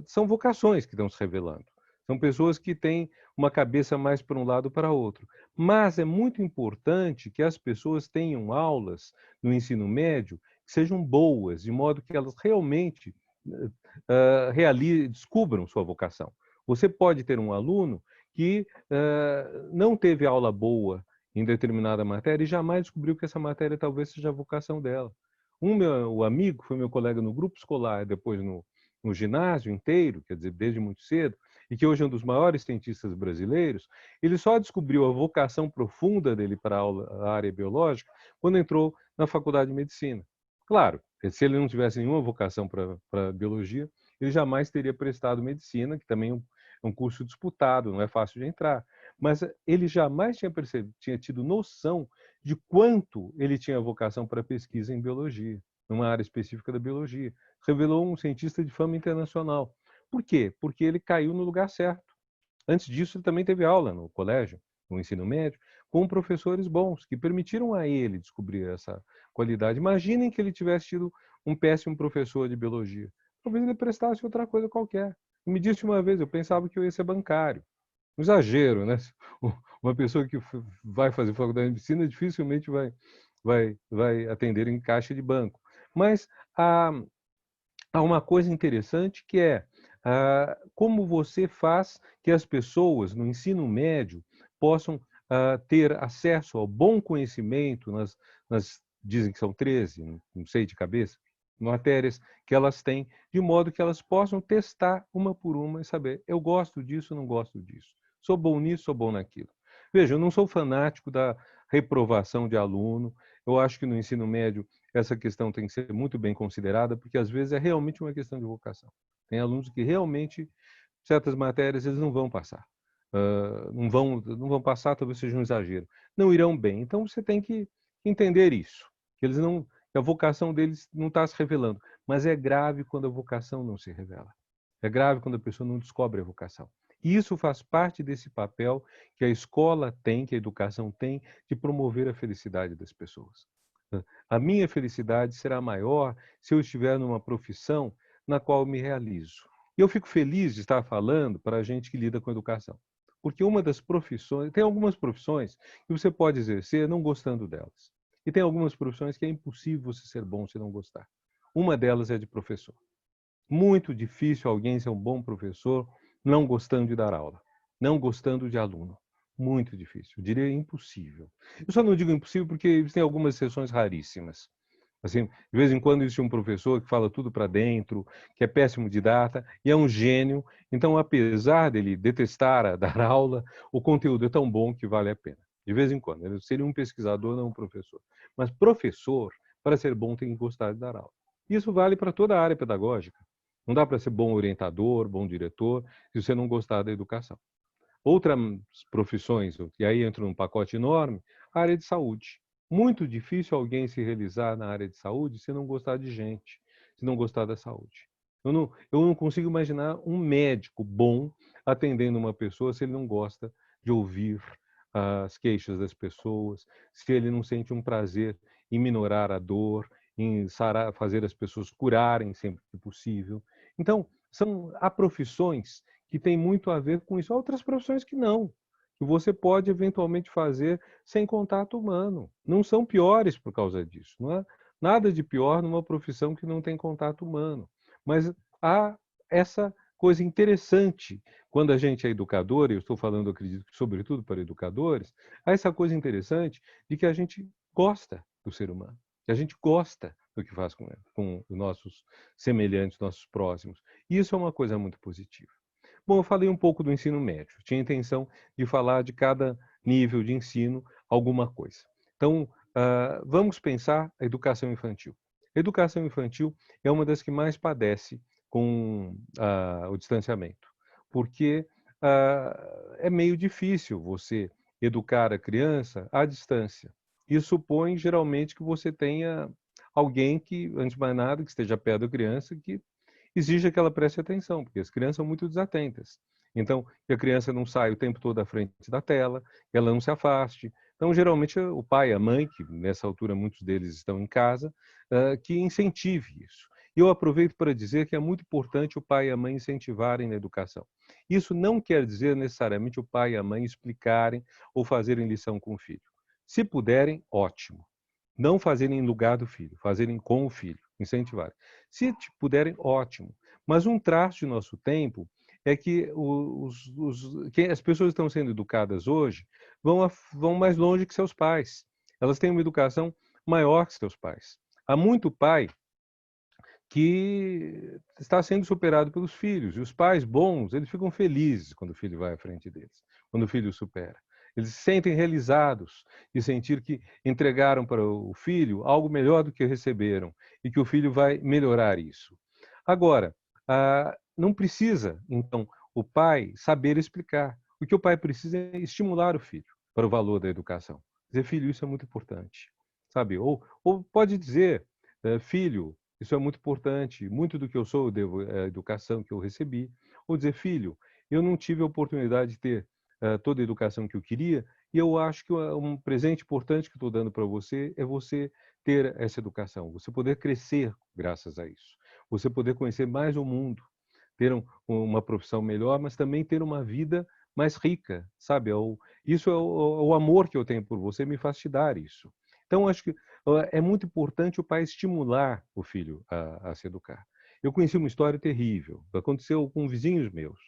são vocações que estão se revelando. São pessoas que têm uma cabeça mais para um lado ou para outro. Mas é muito importante que as pessoas tenham aulas no ensino médio que sejam boas, de modo que elas realmente descubram sua vocação. Você pode ter um aluno que não teve aula boa em determinada matéria e jamais descobriu que essa matéria talvez seja a vocação dela. O amigo foi meu colega no grupo escolar, depois no ginásio inteiro, quer dizer, desde muito cedo, e que hoje é um dos maiores cientistas brasileiros, ele só descobriu a vocação profunda dele para a área biológica quando entrou na faculdade de medicina. Claro, se ele não tivesse nenhuma vocação para biologia, ele jamais teria prestado medicina, que também é um curso disputado, não é fácil de entrar. Mas ele jamais tinha tido noção de quanto ele tinha vocação para pesquisa em biologia, numa área específica da biologia. Revelou um cientista de fama internacional. Por quê? Porque ele caiu no lugar certo. Antes disso, ele também teve aula no colégio, no ensino médio, com professores bons, que permitiram a ele descobrir essa qualidade. Imaginem que ele tivesse tido um péssimo professor de biologia. Talvez ele prestasse outra coisa qualquer. Me disse uma vez, eu pensava que eu ia ser bancário. Um exagero, né? Uma pessoa que vai fazer faculdade de medicina dificilmente vai atender em caixa de banco. Mas há uma coisa interessante que é como você faz que as pessoas no ensino médio possam ter acesso ao bom conhecimento dizem que são 13, não sei de cabeça, matérias que elas têm, de modo que elas possam testar uma por uma e saber, eu gosto disso, não gosto disso. Sou bom nisso, sou bom naquilo. Veja, eu não sou fanático da reprovação de aluno. Eu acho que no ensino médio essa questão tem que ser muito bem considerada, porque às vezes é realmente uma questão de vocação. Tem alunos que realmente, certas matérias, eles não vão passar. Não vão passar, talvez seja um exagero. Não irão bem. Então você tem que entender isso, que a vocação deles não está se revelando. Mas é grave quando a vocação não se revela. É grave quando a pessoa não descobre a vocação. E isso faz parte desse papel que a escola tem, que a educação tem, de promover a felicidade das pessoas. A minha felicidade será maior se eu estiver numa profissão na qual eu me realizo. E eu fico feliz de estar falando para a gente que lida com educação. Porque uma das profissões, tem algumas profissões que você pode exercer não gostando delas. E tem algumas profissões que é impossível você ser bom se não gostar. Uma delas é de professor. Muito difícil alguém ser um bom professor não gostando de dar aula, não gostando de aluno. Muito difícil, eu diria impossível. Eu só não digo impossível porque existem algumas exceções raríssimas. Assim, de vez em quando existe um professor que fala tudo para dentro, que é péssimo de data e é um gênio. Então, apesar dele detestar dar aula, o conteúdo é tão bom que vale a pena. De vez em quando. Ele seria um pesquisador, não um professor. Mas professor, para ser bom, tem que gostar de dar aula. Isso vale para toda a área pedagógica. Não dá para ser bom orientador, bom diretor, se você não gostar da educação. Outras profissões, e aí entra num pacote enorme, a área de saúde. Muito difícil alguém se realizar na área de saúde se não gostar de gente, se não gostar da saúde. Eu não consigo imaginar um médico bom atendendo uma pessoa se ele não gosta de ouvir as queixas das pessoas, se ele não sente um prazer em minorar a dor, em sarar, fazer as pessoas curarem sempre que possível. Então, há profissões que têm muito a ver com isso, há outras profissões que não, que você pode eventualmente fazer sem contato humano. Não são piores por causa disso. Não há nada de pior numa profissão que não tem contato humano. Mas há essa coisa interessante quando a gente é educador, e eu estou falando, acredito, sobretudo para educadores, há essa coisa interessante de que a gente gosta do ser humano, que a gente gosta do que faz com os nossos semelhantes, nossos próximos. E isso é uma coisa muito positiva. Bom, eu falei um pouco do ensino médio. Tinha a intenção de falar de cada nível de ensino alguma coisa. Então, vamos pensar a educação infantil. A educação infantil é uma das que mais padece com o distanciamento, porque é meio difícil você educar a criança à distância. Isso supõe, geralmente, que você tenha alguém que, antes de mais nada, que esteja perto da criança, que exige que ela preste atenção, porque as crianças são muito desatentas. Então, que a criança não saia o tempo todo à frente da tela, que ela não se afaste. Então, geralmente, o pai, a mãe, que nessa altura muitos deles estão em casa, que incentive isso. E eu aproveito para dizer que é muito importante o pai e a mãe incentivarem na educação. Isso não quer dizer necessariamente o pai e a mãe explicarem ou fazerem lição com o filho. Se puderem, ótimo. Não fazerem em lugar do filho, fazerem com o filho, incentivarem. Se puderem, ótimo. Mas um traço de nosso tempo é que as pessoas que estão sendo educadas hoje vão mais longe que seus pais. Elas têm uma educação maior que seus pais. Há muito pai que está sendo superado pelos filhos. E os pais bons, eles ficam felizes quando o filho vai à frente deles, quando o filho supera. Eles se sentem realizados de sentir que entregaram para o filho algo melhor do que receberam e que o filho vai melhorar isso. Agora, não precisa, então, o pai saber explicar. O que o pai precisa é estimular o filho para o valor da educação. Dizer, filho, isso é muito importante. Sabe? Ou pode dizer, filho, isso é muito importante. Muito do que eu sou eu devo à educação que eu recebi. Ou dizer, filho, eu não tive a oportunidade de ter toda a educação que eu queria e eu acho que um presente importante que eu estou dando para você é você ter essa educação, você poder crescer graças a isso, você poder conhecer mais o mundo, ter uma profissão melhor, mas também ter uma vida mais rica, sabe? Isso é o amor que eu tenho por você, me faz te dar isso. Então, acho que é muito importante o pai estimular o filho a se educar. Eu conheci uma história terrível, aconteceu com vizinhos meus.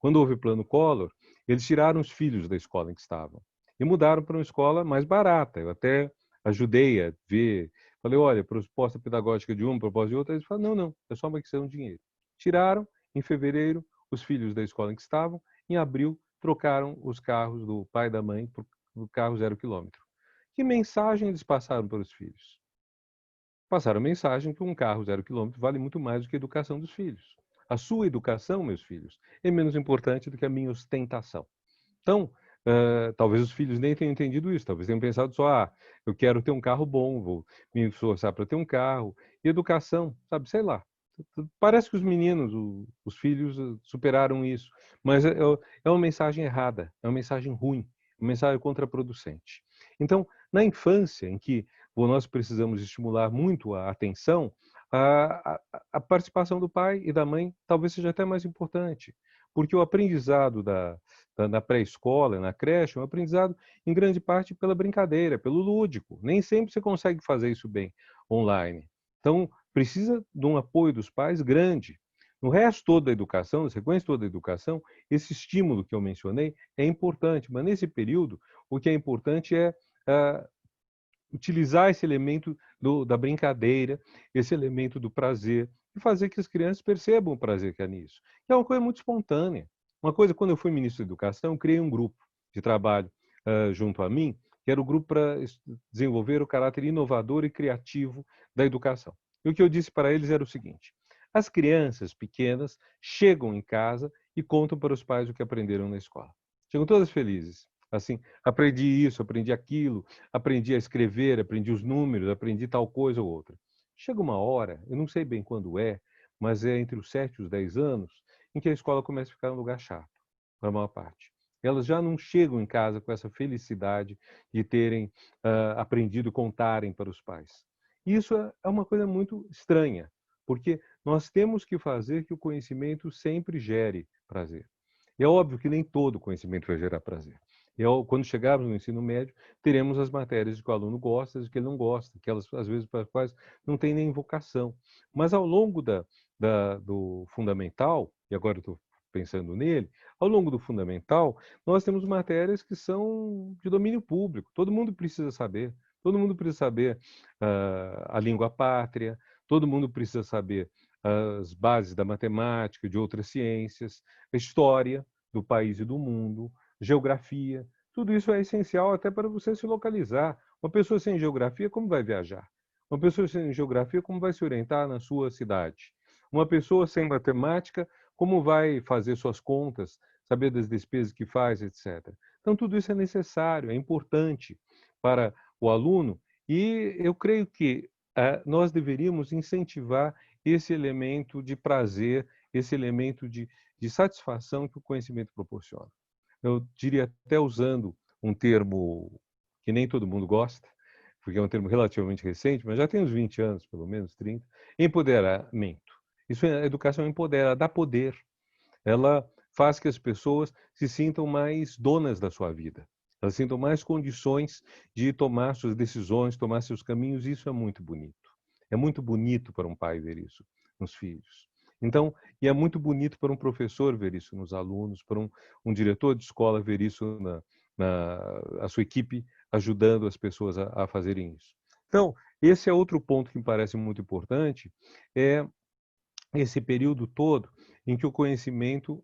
Quando houve o plano Collor, eles tiraram os filhos da escola em que estavam e mudaram para uma escola mais barata. Eu até ajudei a ver, falei, olha, proposta pedagógica de uma, proposta de outra, eles falaram, não, é só uma questão de dinheiro. Tiraram, em fevereiro, os filhos da escola em que estavam, em abril, trocaram os carros do pai e da mãe por carro 0 quilômetro. Que mensagem eles passaram para os filhos? Passaram a mensagem que um carro 0 quilômetro vale muito mais do que a educação dos filhos. A sua educação, meus filhos, é menos importante do que a minha ostentação. Então, talvez os filhos nem tenham entendido isso, talvez tenham pensado só, eu quero ter um carro bom, vou me esforçar para ter um carro. E educação, sabe, sei lá. Parece que os meninos, os filhos superaram isso, mas é uma mensagem errada, é uma mensagem ruim, uma mensagem contraproducente. Então, na infância, em que nós precisamos estimular muito a atenção, a participação do pai e da mãe talvez seja até mais importante, porque o aprendizado na pré-escola, na creche, é um aprendizado em grande parte pela brincadeira, pelo lúdico. Nem sempre você consegue fazer isso bem online. Então, precisa de um apoio dos pais grande. No resto todo da educação, na sequência toda da educação, esse estímulo que eu mencionei é importante, mas nesse período, o que é importante é utilizar esse elemento da brincadeira, esse elemento do prazer, e fazer que as crianças percebam o prazer que há nisso. É uma coisa muito espontânea. Uma coisa, quando eu fui ministro da Educação, eu criei um grupo de trabalho junto a mim, que era o grupo para desenvolver o caráter inovador e criativo da educação. E o que eu disse para eles era o seguinte: as crianças pequenas chegam em casa e contam para os pais o que aprenderam na escola. Chegam todas felizes. Assim, aprendi isso, aprendi aquilo, aprendi a escrever, aprendi os números, aprendi tal coisa ou outra. Chega uma hora, eu não sei bem quando é, mas é entre os 7 e os 10 anos, em que a escola começa a ficar um lugar chato, para a maior parte. Elas já não chegam em casa com essa felicidade de terem aprendido e contarem para os pais. Isso é uma coisa muito estranha, porque nós temos que fazer que o conhecimento sempre gere prazer. E é óbvio que nem todo conhecimento vai gerar prazer. Quando chegarmos no ensino médio, teremos as matérias que o aluno gosta e que ele não gosta, que elas, às vezes, para as quais não tem nem vocação. Mas ao longo do fundamental, e agora eu estou pensando nele, ao longo do fundamental, nós temos matérias que são de domínio público. Todo mundo precisa saber. Todo mundo precisa saber a língua pátria, todo mundo precisa saber as bases da matemática, de outras ciências, a história do país e do mundo, geografia. Tudo isso é essencial até para você se localizar. Uma pessoa sem geografia, como vai viajar? Uma pessoa sem geografia, como vai se orientar na sua cidade? Uma pessoa sem matemática, como vai fazer suas contas, saber das despesas que faz, etc. Então, tudo isso é necessário, é importante para o aluno, e eu creio que nós deveríamos incentivar esse elemento de prazer, esse elemento de satisfação que o conhecimento proporciona. Eu diria, até usando um termo que nem todo mundo gosta, porque é um termo relativamente recente, mas já tem uns 20 anos, pelo menos 30, empoderamento. Isso é, a educação empodera, dá poder. Ela faz que as pessoas se sintam mais donas da sua vida. Elas sintam mais condições de tomar suas decisões, tomar seus caminhos, e isso é muito bonito. É muito bonito para um pai ver isso nos filhos. Então, e é muito bonito para um professor ver isso nos alunos, para um diretor de escola ver isso a sua equipe ajudando as pessoas a fazerem isso. Então, esse é outro ponto que me parece muito importante, é esse período todo em que o conhecimento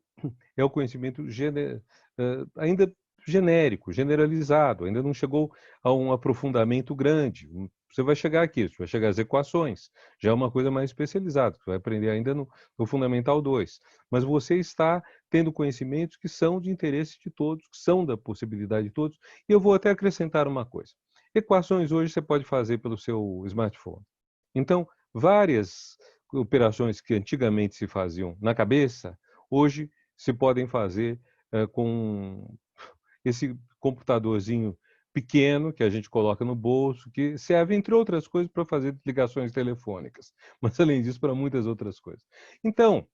é o conhecimento ainda genérico, generalizado, ainda não chegou a um aprofundamento grande. Você vai chegar aqui, você vai chegar às equações, já é uma coisa mais especializada, você vai aprender ainda no Fundamental 2. Mas você está tendo conhecimentos que são de interesse de todos, que são da possibilidade de todos, e eu vou até acrescentar uma coisa. Equações hoje você pode fazer pelo seu smartphone. Então, várias operações que antigamente se faziam na cabeça, hoje se podem fazer com esse computadorzinho pequeno que a gente coloca no bolso, que serve, entre outras coisas, para fazer ligações telefônicas, mas além disso, para muitas outras coisas. Então,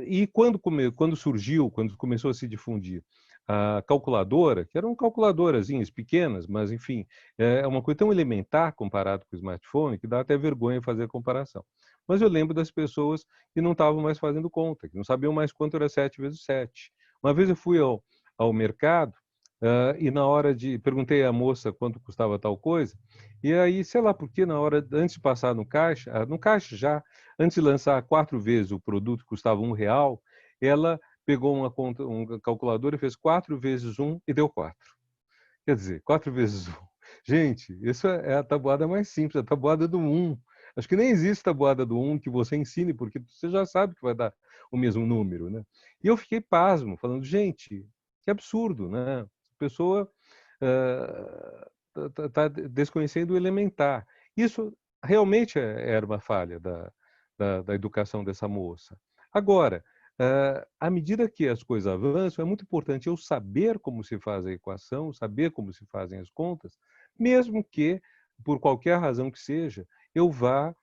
e quando surgiu, quando começou a se difundir a calculadora, que eram calculadorazinhas pequenas, mas enfim, é uma coisa tão elementar comparado com o smartphone que dá até vergonha fazer a comparação. Mas eu lembro das pessoas que não estavam mais fazendo conta, que não sabiam mais quanto era 7 vezes 7. Uma vez eu fui ao mercado e na hora perguntei à moça quanto custava tal coisa, e aí, sei lá por que, antes de passar no caixa já, antes de lançar 4 vezes o produto que custava R$1, ela pegou uma calculadora e fez 4 vezes 1 e deu 4. Quer dizer, 4 vezes 1. Gente, isso é a tabuada mais simples, a tabuada do 1. Acho que nem existe tabuada do 1 que você ensine, porque você já sabe que vai dar o mesmo número, né? E eu fiquei pasmo, falando, gente, que absurdo, né? A pessoa está desconhecendo o elementar. Isso realmente era uma falha da educação dessa moça. Agora, à medida que as coisas avançam, é muito importante eu saber como se faz a equação, saber como se fazem as contas, mesmo que, por qualquer razão que seja, eu vá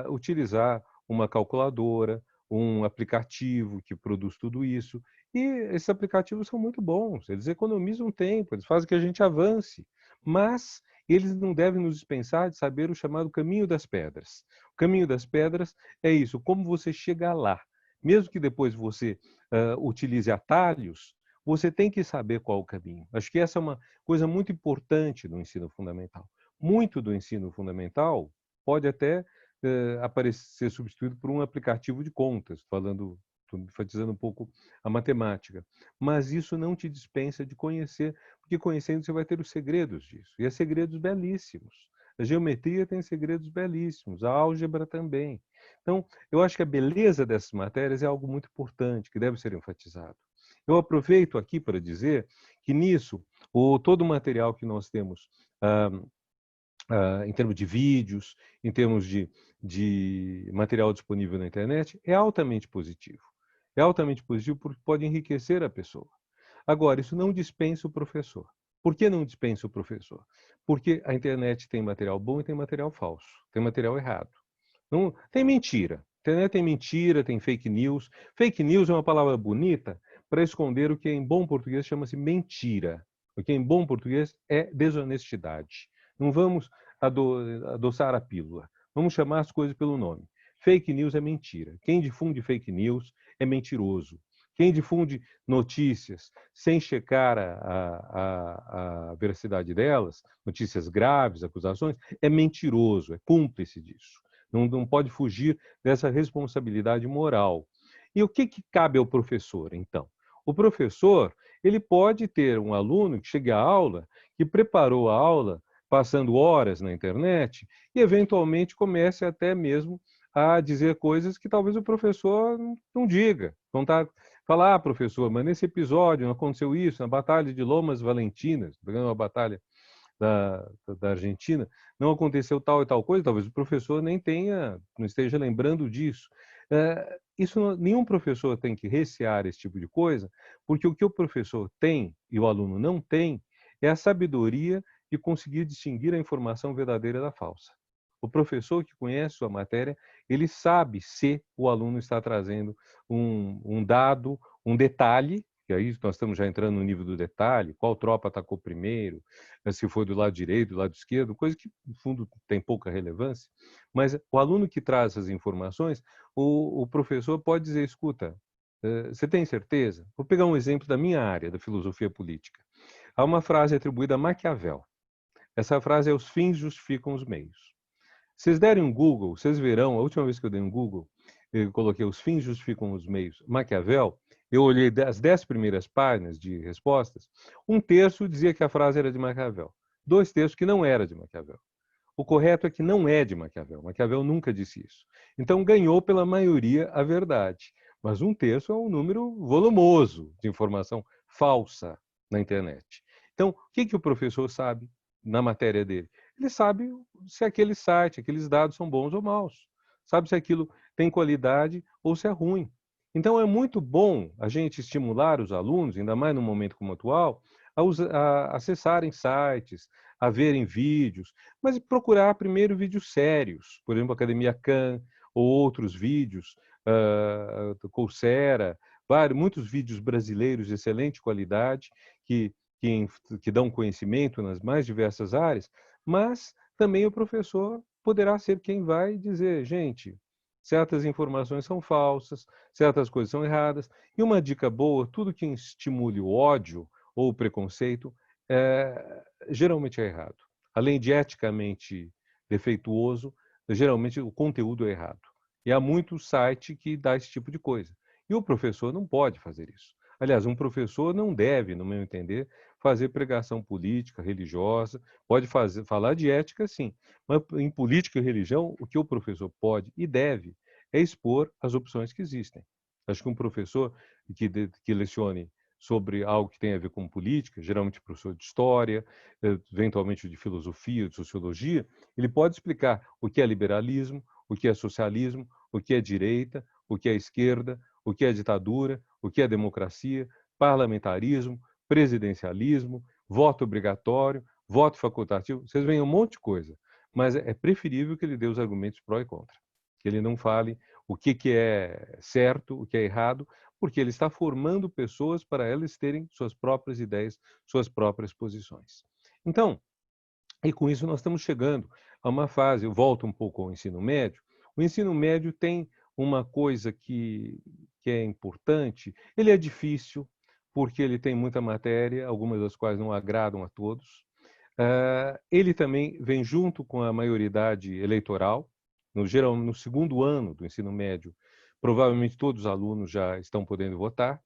utilizar uma calculadora, um aplicativo que produz tudo isso. E esses aplicativos são muito bons, eles economizam tempo, eles fazem que a gente avance, mas eles não devem nos dispensar de saber o chamado caminho das pedras. O caminho das pedras é isso, como você chega lá. Mesmo que depois você utilize atalhos, você tem que saber qual é o caminho. Acho que essa é uma coisa muito importante no ensino fundamental. muito do ensino fundamental pode até ser substituído por um aplicativo de contas, estou enfatizando um pouco a matemática. Mas isso não te dispensa de conhecer, porque conhecendo você vai ter os segredos disso. E há segredos belíssimos. A geometria tem segredos belíssimos, a álgebra também. Então, eu acho que a beleza dessas matérias é algo muito importante, que deve ser enfatizado. Eu aproveito aqui para dizer que nisso, todo o material que nós temos em termos de vídeos, em termos de material disponível na internet, é altamente positivo. É altamente positivo porque pode enriquecer a pessoa. Agora, isso não dispensa o professor. Por que não dispensa o professor? Porque a internet tem material bom e tem material falso, tem material errado. Não, tem mentira. A internet tem mentira, tem fake news. Fake news é uma palavra bonita para esconder o que em bom português chama-se mentira. O que em bom português é desonestidade. Não vamos adoçar a pílula. Vamos chamar as coisas pelo nome. Fake news é mentira. Quem difunde fake news é mentiroso. Quem difunde notícias sem checar a veracidade delas, notícias graves, acusações, é mentiroso, é cúmplice disso. Não pode fugir dessa responsabilidade moral. E o que cabe ao professor, então? O professor, ele pode ter um aluno que chegue à aula, que preparou a aula, passando horas na internet, e eventualmente comece até mesmo a dizer coisas que talvez o professor não diga. Então falar, professor, mas nesse episódio não aconteceu isso, na Batalha de Lomas Valentinas, uma batalha da Argentina, não aconteceu tal e tal coisa, talvez o professor não esteja lembrando disso. Nenhum professor tem que recear esse tipo de coisa, porque o que o professor tem e o aluno não tem é a sabedoria de conseguir distinguir a informação verdadeira da falsa. O professor que conhece sua matéria, ele sabe se o aluno está trazendo um dado, um detalhe, que aí nós estamos já entrando no nível do detalhe, qual tropa atacou primeiro, se foi do lado direito, do lado esquerdo, coisa que, no fundo, tem pouca relevância. Mas o aluno que traz essas informações, o professor pode dizer, escuta, você tem certeza? Vou pegar um exemplo da minha área, da filosofia política. Há uma frase atribuída a Maquiavel. Essa frase é: os fins justificam os meios. Se vocês derem um Google, vocês verão, a última vez que eu dei um Google, eu coloquei os fins justificam os meios, Maquiavel, eu olhei as 10 primeiras páginas de respostas, um terço dizia que a frase era de Maquiavel, 2 terços que não era de Maquiavel. O correto é que não é de Maquiavel. Maquiavel nunca disse isso. Então ganhou pela maioria a verdade. Mas 1 terço é um número volumoso de informação falsa na internet. Então, o que o professor sabe na matéria dele? Ele sabe se aquele site, aqueles dados são bons ou maus. Sabe se aquilo tem qualidade ou se é ruim. Então, é muito bom a gente estimular os alunos, ainda mais no momento como o atual, a acessarem sites, a verem vídeos, mas procurar primeiro vídeos sérios, por exemplo, Academia Khan, ou outros vídeos, Coursera, muitos vídeos brasileiros de excelente qualidade, que dão conhecimento nas mais diversas áreas, mas também o professor poderá ser quem vai dizer, gente, certas informações são falsas, certas coisas são erradas, e uma dica boa, tudo que estimule o ódio ou o preconceito, geralmente é errado. Além de eticamente defeituoso, geralmente o conteúdo é errado. E há muito site que dá esse tipo de coisa. E o professor não pode fazer isso. Aliás, um professor não deve, no meu entender, fazer pregação política, religiosa, pode falar de ética, sim, mas em política e religião, o que o professor pode e deve é expor as opções que existem. Acho que um professor que lecione sobre algo que tem a ver com política, geralmente professor de história, eventualmente de filosofia, de sociologia, ele pode explicar o que é liberalismo, o que é socialismo, o que é direita, o que é esquerda, o que é ditadura, o que é democracia, parlamentarismo, presidencialismo, voto obrigatório, voto facultativo. Vocês veem um monte de coisa, mas é preferível que ele dê os argumentos pró e contra, que ele não fale o que é certo, o que é errado, porque ele está formando pessoas para elas terem suas próprias ideias, suas próprias posições. Então, e com isso nós estamos chegando a uma fase, eu volto um pouco ao ensino médio. O ensino médio tem uma coisa que é importante, ele é difícil, porque ele tem muita matéria, algumas das quais não agradam a todos. Ele também vem junto com a maioridade eleitoral, no segundo ano do ensino médio, provavelmente todos os alunos já estão podendo votar.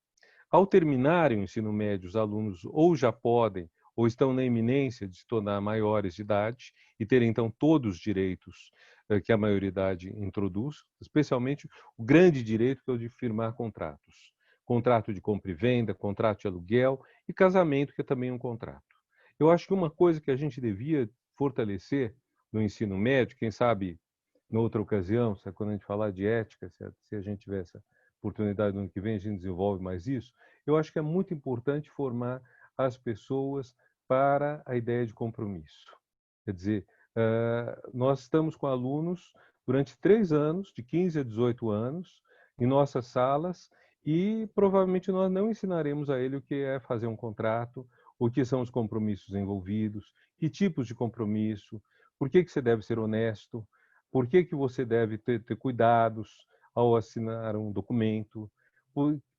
Ao terminarem o ensino médio, os alunos ou já podem ou estão na iminência de se tornar maiores de idade e terem, então, todos os direitos que a maioridade introduz, especialmente o grande direito que é o de firmar contratos. Contrato de compra e venda, contrato de aluguel e casamento, que é também um contrato. Eu acho que uma coisa que a gente devia fortalecer no ensino médio, quem sabe, noutra ocasião, quando a gente falar de ética, se a gente tiver essa oportunidade no ano que vem, a gente desenvolve mais isso, eu acho que é muito importante formar as pessoas para a ideia de compromisso. Quer dizer, nós estamos com alunos durante 3 anos, de 15 a 18 anos, em nossas salas, e provavelmente nós não ensinaremos a ele o que é fazer um contrato, o que são os compromissos envolvidos, que tipos de compromisso, por que você deve ser honesto, por que você deve ter cuidados ao assinar um documento,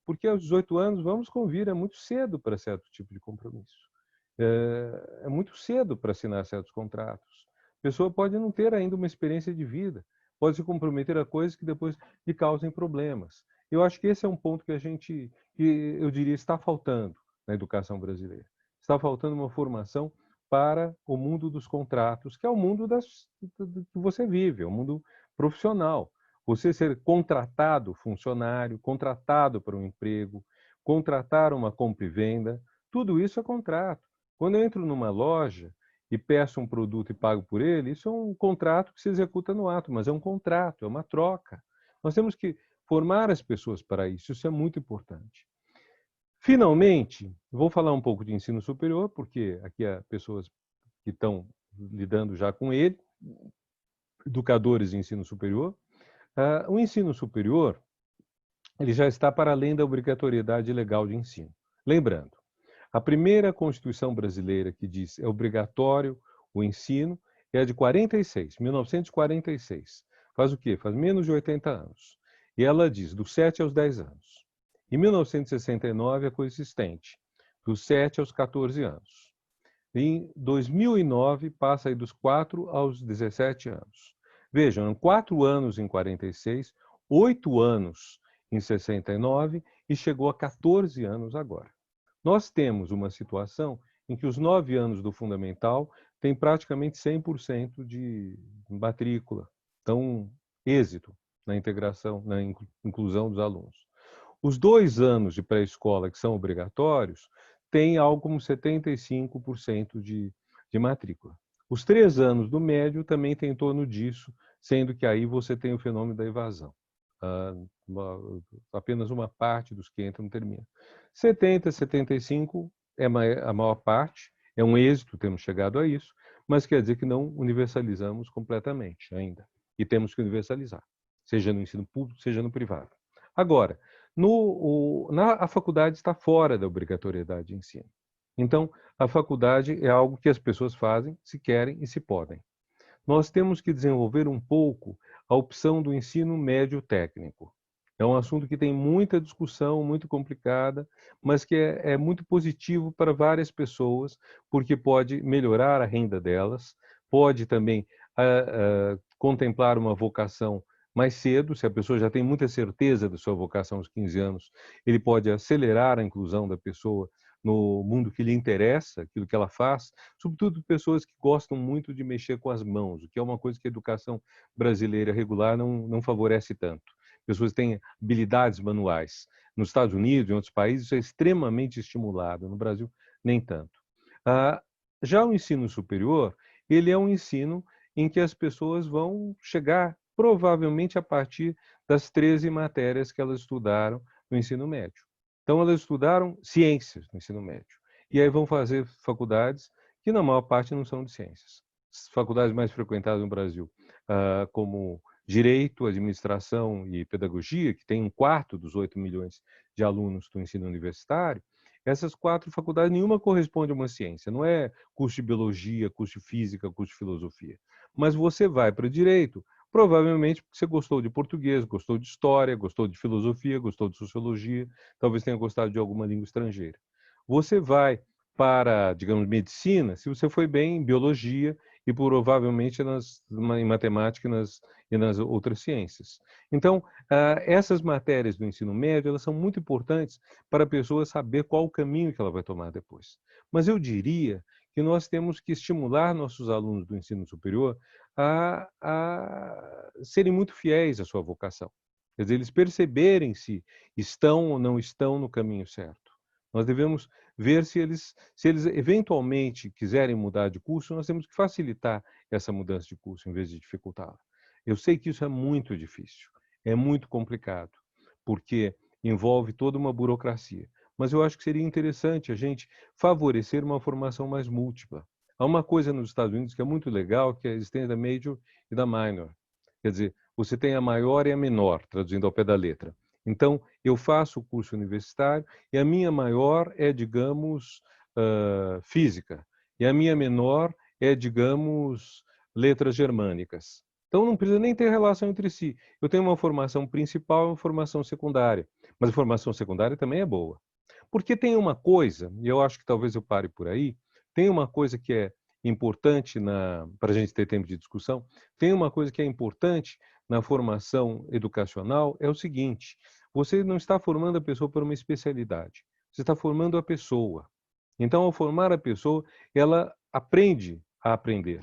porque aos 18 anos, vamos convir, é muito cedo para certo tipo de compromisso. É muito cedo para assinar certos contratos. A pessoa pode não ter ainda uma experiência de vida, pode se comprometer a coisas que depois lhe causem problemas. Eu acho que esse é um ponto que eu diria, está faltando na educação brasileira. Está faltando uma formação para o mundo dos contratos, que é o mundo que você vive, é o mundo profissional. Você ser contratado funcionário, contratado para um emprego, contratar uma compra e venda, tudo isso é contrato. Quando eu entro numa loja e peço um produto e pago por ele, isso é um contrato que se executa no ato, mas é um contrato, é uma troca. Nós temos que formar as pessoas para isso, isso é muito importante. Finalmente, vou falar um pouco de ensino superior, porque aqui há pessoas que estão lidando já com ele, educadores de ensino superior. O ensino superior, ele já está para além da obrigatoriedade legal de ensino. Lembrando, a primeira Constituição brasileira que diz é obrigatório o ensino é a de 46, 1946. Faz o quê? Faz menos de 80 anos. E ela diz dos 7 aos 10 anos. Em 1969 é coexistente, dos 7 aos 14 anos. Em 2009 passa aí dos 4 aos 17 anos. Vejam, 4 anos em 46, 8 anos em 69 e chegou a 14 anos agora. Nós temos uma situação em que os 9 anos do fundamental têm praticamente 100% de matrícula, então êxito na integração, na inclusão dos alunos. Os 2 anos de pré-escola, que são obrigatórios, têm algo como 75% de matrícula. Os 3 anos do médio também têm em torno disso, sendo que aí você tem o fenômeno da evasão. Apenas uma parte dos que entram termina. 70, 75 é a maior parte, é um êxito, temos chegado a isso, mas quer dizer que não universalizamos completamente ainda. E temos que universalizar, seja no ensino público, seja no privado. Agora, a faculdade está fora da obrigatoriedade de ensino. Então, a faculdade é algo que as pessoas fazem se querem e se podem. Nós temos que desenvolver um pouco a opção do ensino médio técnico. É um assunto que tem muita discussão, muito complicada, mas que é muito positivo para várias pessoas, porque pode melhorar a renda delas, pode também contemplar uma vocação mais cedo, se a pessoa já tem muita certeza da sua vocação aos 15 anos, ele pode acelerar a inclusão da pessoa no mundo que lhe interessa, aquilo que ela faz, sobretudo pessoas que gostam muito de mexer com as mãos, o que é uma coisa que a educação brasileira regular não favorece tanto. Pessoas que têm habilidades manuais. Nos Estados Unidos, em outros países, isso é extremamente estimulado, no Brasil, nem tanto. Já o ensino superior, ele é um ensino em que as pessoas vão chegar provavelmente a partir das 13 matérias que elas estudaram no ensino médio. Então, elas estudaram ciências no ensino médio. E aí vão fazer faculdades que, na maior parte, não são de ciências. As faculdades mais frequentadas no Brasil, como Direito, Administração e Pedagogia, que tem 1/4 dos 8 milhões de alunos do ensino universitário, essas 4 faculdades, nenhuma corresponde a uma ciência. Não é curso de Biologia, curso de Física, curso de Filosofia. Mas você vai para o Direito, provavelmente porque você gostou de português, gostou de história, gostou de filosofia, gostou de sociologia, talvez tenha gostado de alguma língua estrangeira. Você vai para, digamos, medicina, se você foi bem em biologia e provavelmente em matemática e nas outras ciências. Então, essas matérias do ensino médio, elas são muito importantes para a pessoa saber qual o caminho que ela vai tomar depois. Mas eu diria que nós temos que estimular nossos alunos do ensino superior a serem muito fiéis à sua vocação. Quer dizer, eles perceberem se estão ou não estão no caminho certo. Nós devemos ver se eles eventualmente quiserem mudar de curso, nós temos que facilitar essa mudança de curso em vez de dificultá-la. Eu sei que isso é muito difícil, é muito complicado, porque envolve toda uma burocracia. Mas eu acho que seria interessante a gente favorecer uma formação mais múltipla. Há uma coisa nos Estados Unidos que é muito legal, que é a existência da major e da minor. Quer dizer, você tem a maior e a menor, traduzindo ao pé da letra. Então, eu faço o curso universitário e a minha maior é, digamos, física. E a minha menor é, digamos, letras germânicas. Então, não precisa nem ter relação entre si. Eu tenho uma formação principal e uma formação secundária. Mas a formação secundária também é boa. Porque tem uma coisa, e eu acho que talvez eu pare por aí, tem uma coisa que é importante para a gente ter tempo de discussão, tem uma coisa que é importante na formação educacional, é o seguinte: você não está formando a pessoa para uma especialidade, você está formando a pessoa. Então, ao formar a pessoa, ela aprende a aprender.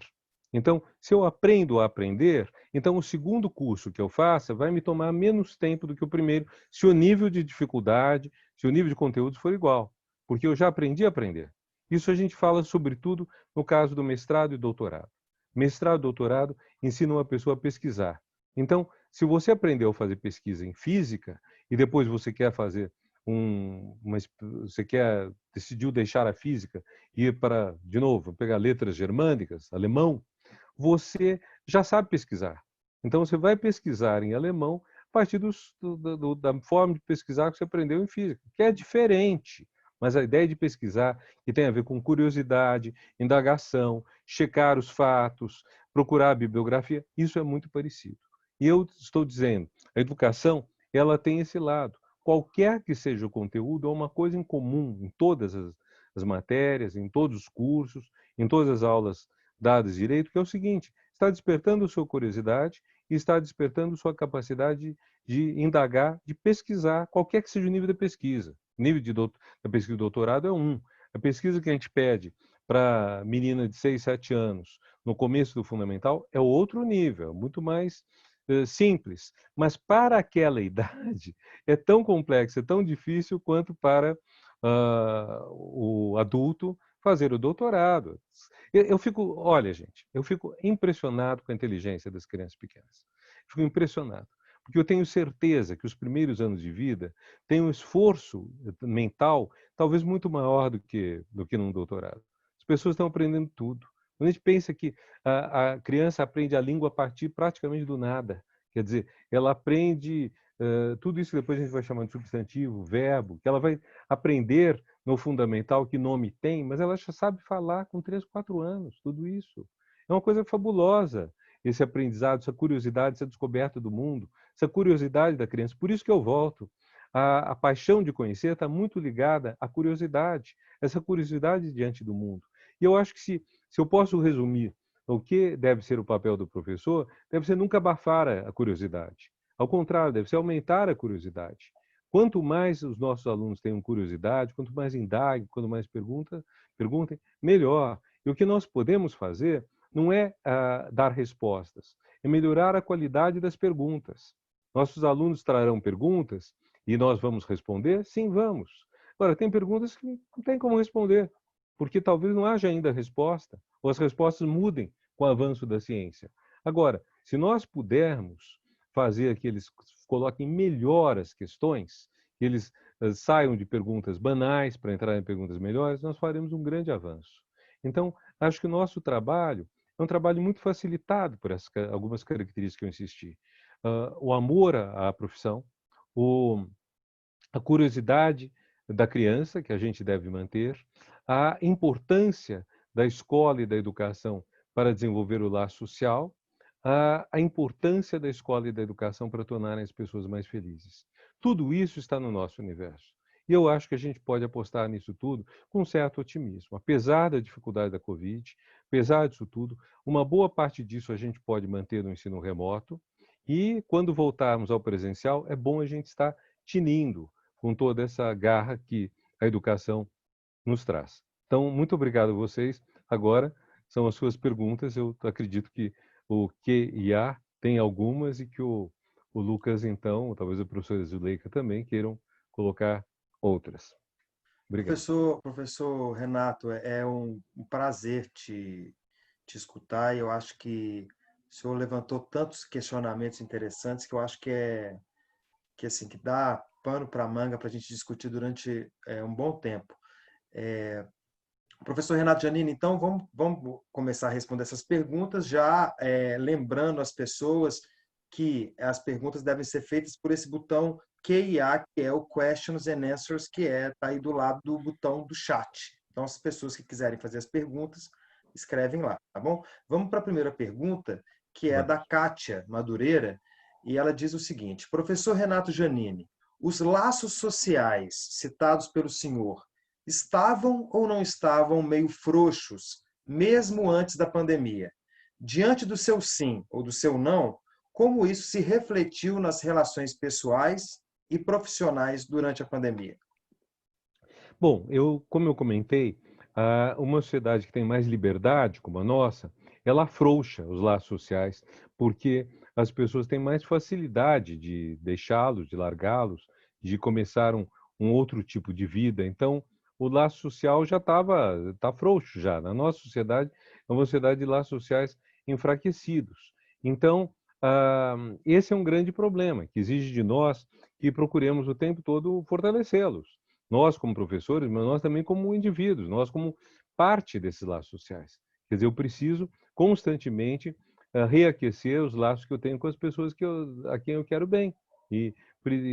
Então, se eu aprendo a aprender, então o segundo curso que eu faça vai me tomar menos tempo do que o primeiro, se o nível de dificuldade, se o nível de conteúdo for igual, porque eu já aprendi a aprender. Isso a gente fala, sobretudo, no caso do mestrado e doutorado. Mestrado e doutorado ensinam a pessoa a pesquisar. Então, se você aprendeu a fazer pesquisa em física e depois você quer fazer decidiu deixar a física e ir para, de novo, pegar letras germânicas, alemão, você já sabe pesquisar. Então, você vai pesquisar em alemão a partir da forma de pesquisar que você aprendeu em física, que é diferente. Mas a ideia de pesquisar, que tem a ver com curiosidade, indagação, checar os fatos, procurar a bibliografia, isso é muito parecido. E eu estou dizendo, a educação, ela tem esse lado. Qualquer que seja o conteúdo, há uma coisa em comum em todas as matérias, em todos os cursos, em todas as aulas dadas direito, que é o seguinte: está despertando sua curiosidade e está despertando sua capacidade de indagar, de pesquisar, qualquer que seja o nível da pesquisa. O nível da pesquisa de doutorado é um. A pesquisa que a gente pede para menina de 6, 7 anos, no começo do fundamental, é outro nível, muito mais simples. Mas para aquela idade, é tão complexo, é tão difícil quanto para o adulto fazer o doutorado. Olha, gente, eu fico impressionado com a inteligência das crianças pequenas. Fico impressionado, porque eu tenho certeza que os primeiros anos de vida têm um esforço mental talvez muito maior do que num doutorado. As pessoas estão aprendendo tudo. Quando a gente pensa que a criança aprende a língua a partir praticamente do nada, quer dizer, ela aprende tudo isso que depois a gente vai chamar de substantivo, verbo, que ela vai aprender no fundamental que nome tem, mas ela já sabe falar com 3, 4 anos, tudo isso. É uma coisa fabulosa, esse aprendizado, essa curiosidade, essa descoberta do mundo, essa curiosidade da criança. Por isso que eu volto. A paixão de conhecer está muito ligada à curiosidade, essa curiosidade diante do mundo. E eu acho que se eu posso resumir o que deve ser o papel do professor, deve ser nunca abafar a curiosidade. Ao contrário, deve ser aumentar a curiosidade. Quanto mais os nossos alunos tenham curiosidade, quanto mais indaguem, quanto mais perguntem, melhor. E o que nós podemos fazer não é dar respostas, é melhorar a qualidade das perguntas. Nossos alunos trarão perguntas e nós vamos responder? Sim, vamos. Agora, tem perguntas que não tem como responder, porque talvez não haja ainda resposta, ou as respostas mudem com o avanço da ciência. Agora, se nós pudermos fazer que eles coloquem melhor as questões, que eles saiam de perguntas banais para entrar em perguntas melhores, nós faremos um grande avanço. Então, acho que o nosso trabalho é um trabalho muito facilitado por algumas características que eu insisti. O amor à profissão, a curiosidade da criança, que a gente deve manter, a importância da escola e da educação para desenvolver o laço social, a importância da escola e da educação para tornarem as pessoas mais felizes. Tudo isso está no nosso universo. E eu acho que a gente pode apostar nisso tudo com um certo otimismo. Apesar da dificuldade da Covid, apesar disso tudo, uma boa parte disso a gente pode manter no ensino remoto e, quando voltarmos ao presencial, é bom a gente estar tinindo com toda essa garra que a educação nos traz. Então, muito obrigado a vocês. Agora são as suas perguntas. Eu acredito que o Q e A tem algumas e que o Lucas, então, talvez a professora Zuleika também queiram colocar outras. Obrigado. Professor Renato, é um prazer te escutar, e eu acho que o senhor levantou tantos questionamentos interessantes que eu acho que assim, que dá pano para manga para a gente discutir durante um bom tempo. Professor Renato Giannini, então vamos começar a responder essas perguntas, já lembrando as pessoas que as perguntas devem ser feitas por esse botão Q&A, que é o Questions and Answers, que está aí do lado do botão do chat. Então, as pessoas que quiserem fazer as perguntas, escrevem lá, tá bom? Vamos para a primeira pergunta, que é da Kátia Madureira, e ela diz o seguinte: professor Renato Giannini, os laços sociais citados pelo senhor estavam ou não estavam meio frouxos, mesmo antes da pandemia? Diante do seu sim ou do seu não, como isso se refletiu nas relações pessoais e profissionais durante a pandemia? Bom, como eu comentei, uma sociedade que tem mais liberdade, como a nossa, ela afrouxa os laços sociais, porque as pessoas têm mais facilidade de deixá-los, de largá-los, de começar um outro tipo de vida. Então, o laço social já tá frouxo já. Na nossa sociedade, é uma sociedade de laços sociais enfraquecidos. Então, esse é um grande problema, que exige de nós que procuremos o tempo todo fortalecê-los. Nós como professores, mas nós também como indivíduos, nós como parte desses laços sociais. Quer dizer, eu preciso constantemente reaquecer os laços que eu tenho com as pessoas a quem eu quero bem. E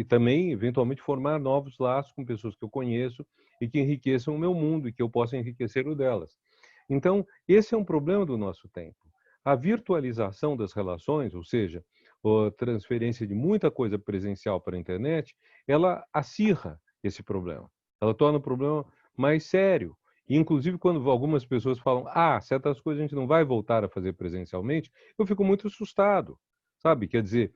também, eventualmente, formar novos laços com pessoas que eu conheço e que enriqueçam o meu mundo e que eu possa enriquecer o delas. Então, esse é um problema do nosso tempo. A virtualização das relações, ou seja, a transferência de muita coisa presencial para a internet, ela acirra esse problema. Ela torna o problema mais sério. E, inclusive, quando algumas pessoas falam, certas coisas a gente não vai voltar a fazer presencialmente, eu fico muito assustado, sabe? Quer dizer,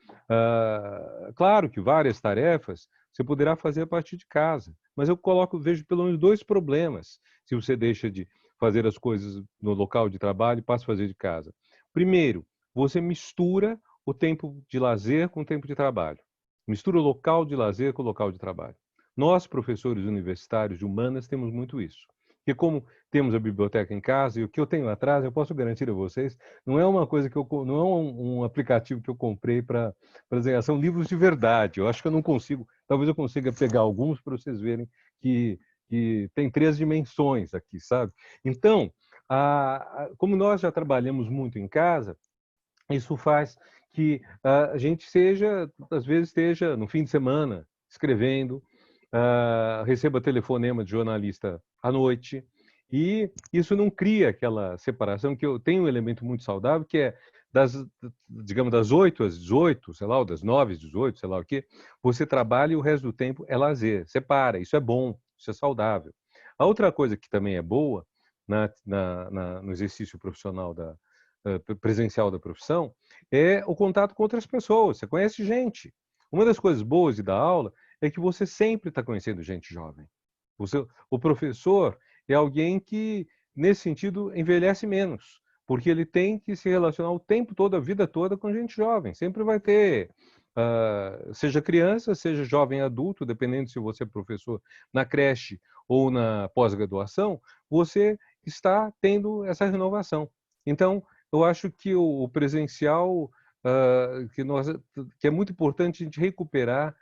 claro que várias tarefas você poderá fazer a partir de casa, mas eu vejo pelo menos dois problemas se você deixa de fazer as coisas no local de trabalho e passa a fazer de casa. Primeiro, você mistura o tempo de lazer com o tempo de trabalho. Mistura o local de lazer com o local de trabalho. Nós, professores universitários de humanas, temos muito isso. Porque como temos a biblioteca em casa, e o que eu tenho atrás, eu posso garantir a vocês, não é uma coisa não é um aplicativo que eu comprei para dizer, são livros de verdade. Eu acho que eu não consigo, talvez eu consiga pegar alguns para vocês verem que tem 3 dimensões aqui, sabe? Então, como nós já trabalhamos muito em casa, isso faz que a gente às vezes esteja no fim de semana escrevendo, receba telefonema de jornalista à noite, e isso não cria aquela separação que eu tenho um elemento muito saudável, que é digamos, das 8 às 18, sei lá, ou das 9 às 18, sei lá o quê, você trabalha e o resto do tempo é lazer. Separa, isso é bom, isso é saudável. A outra coisa que também é boa no exercício profissional presencial da profissão é o contato com outras pessoas. Você conhece gente. Uma das coisas boas de dar aula é que você sempre está conhecendo gente jovem. O professor é alguém que, nesse sentido, envelhece menos, porque ele tem que se relacionar o tempo todo, a vida toda, com gente jovem. Sempre vai ter, seja criança, seja jovem adulto, dependendo se você é professor na creche ou na pós-graduação, você está tendo essa renovação. Então, eu acho que o presencial, que é muito importante a gente recuperar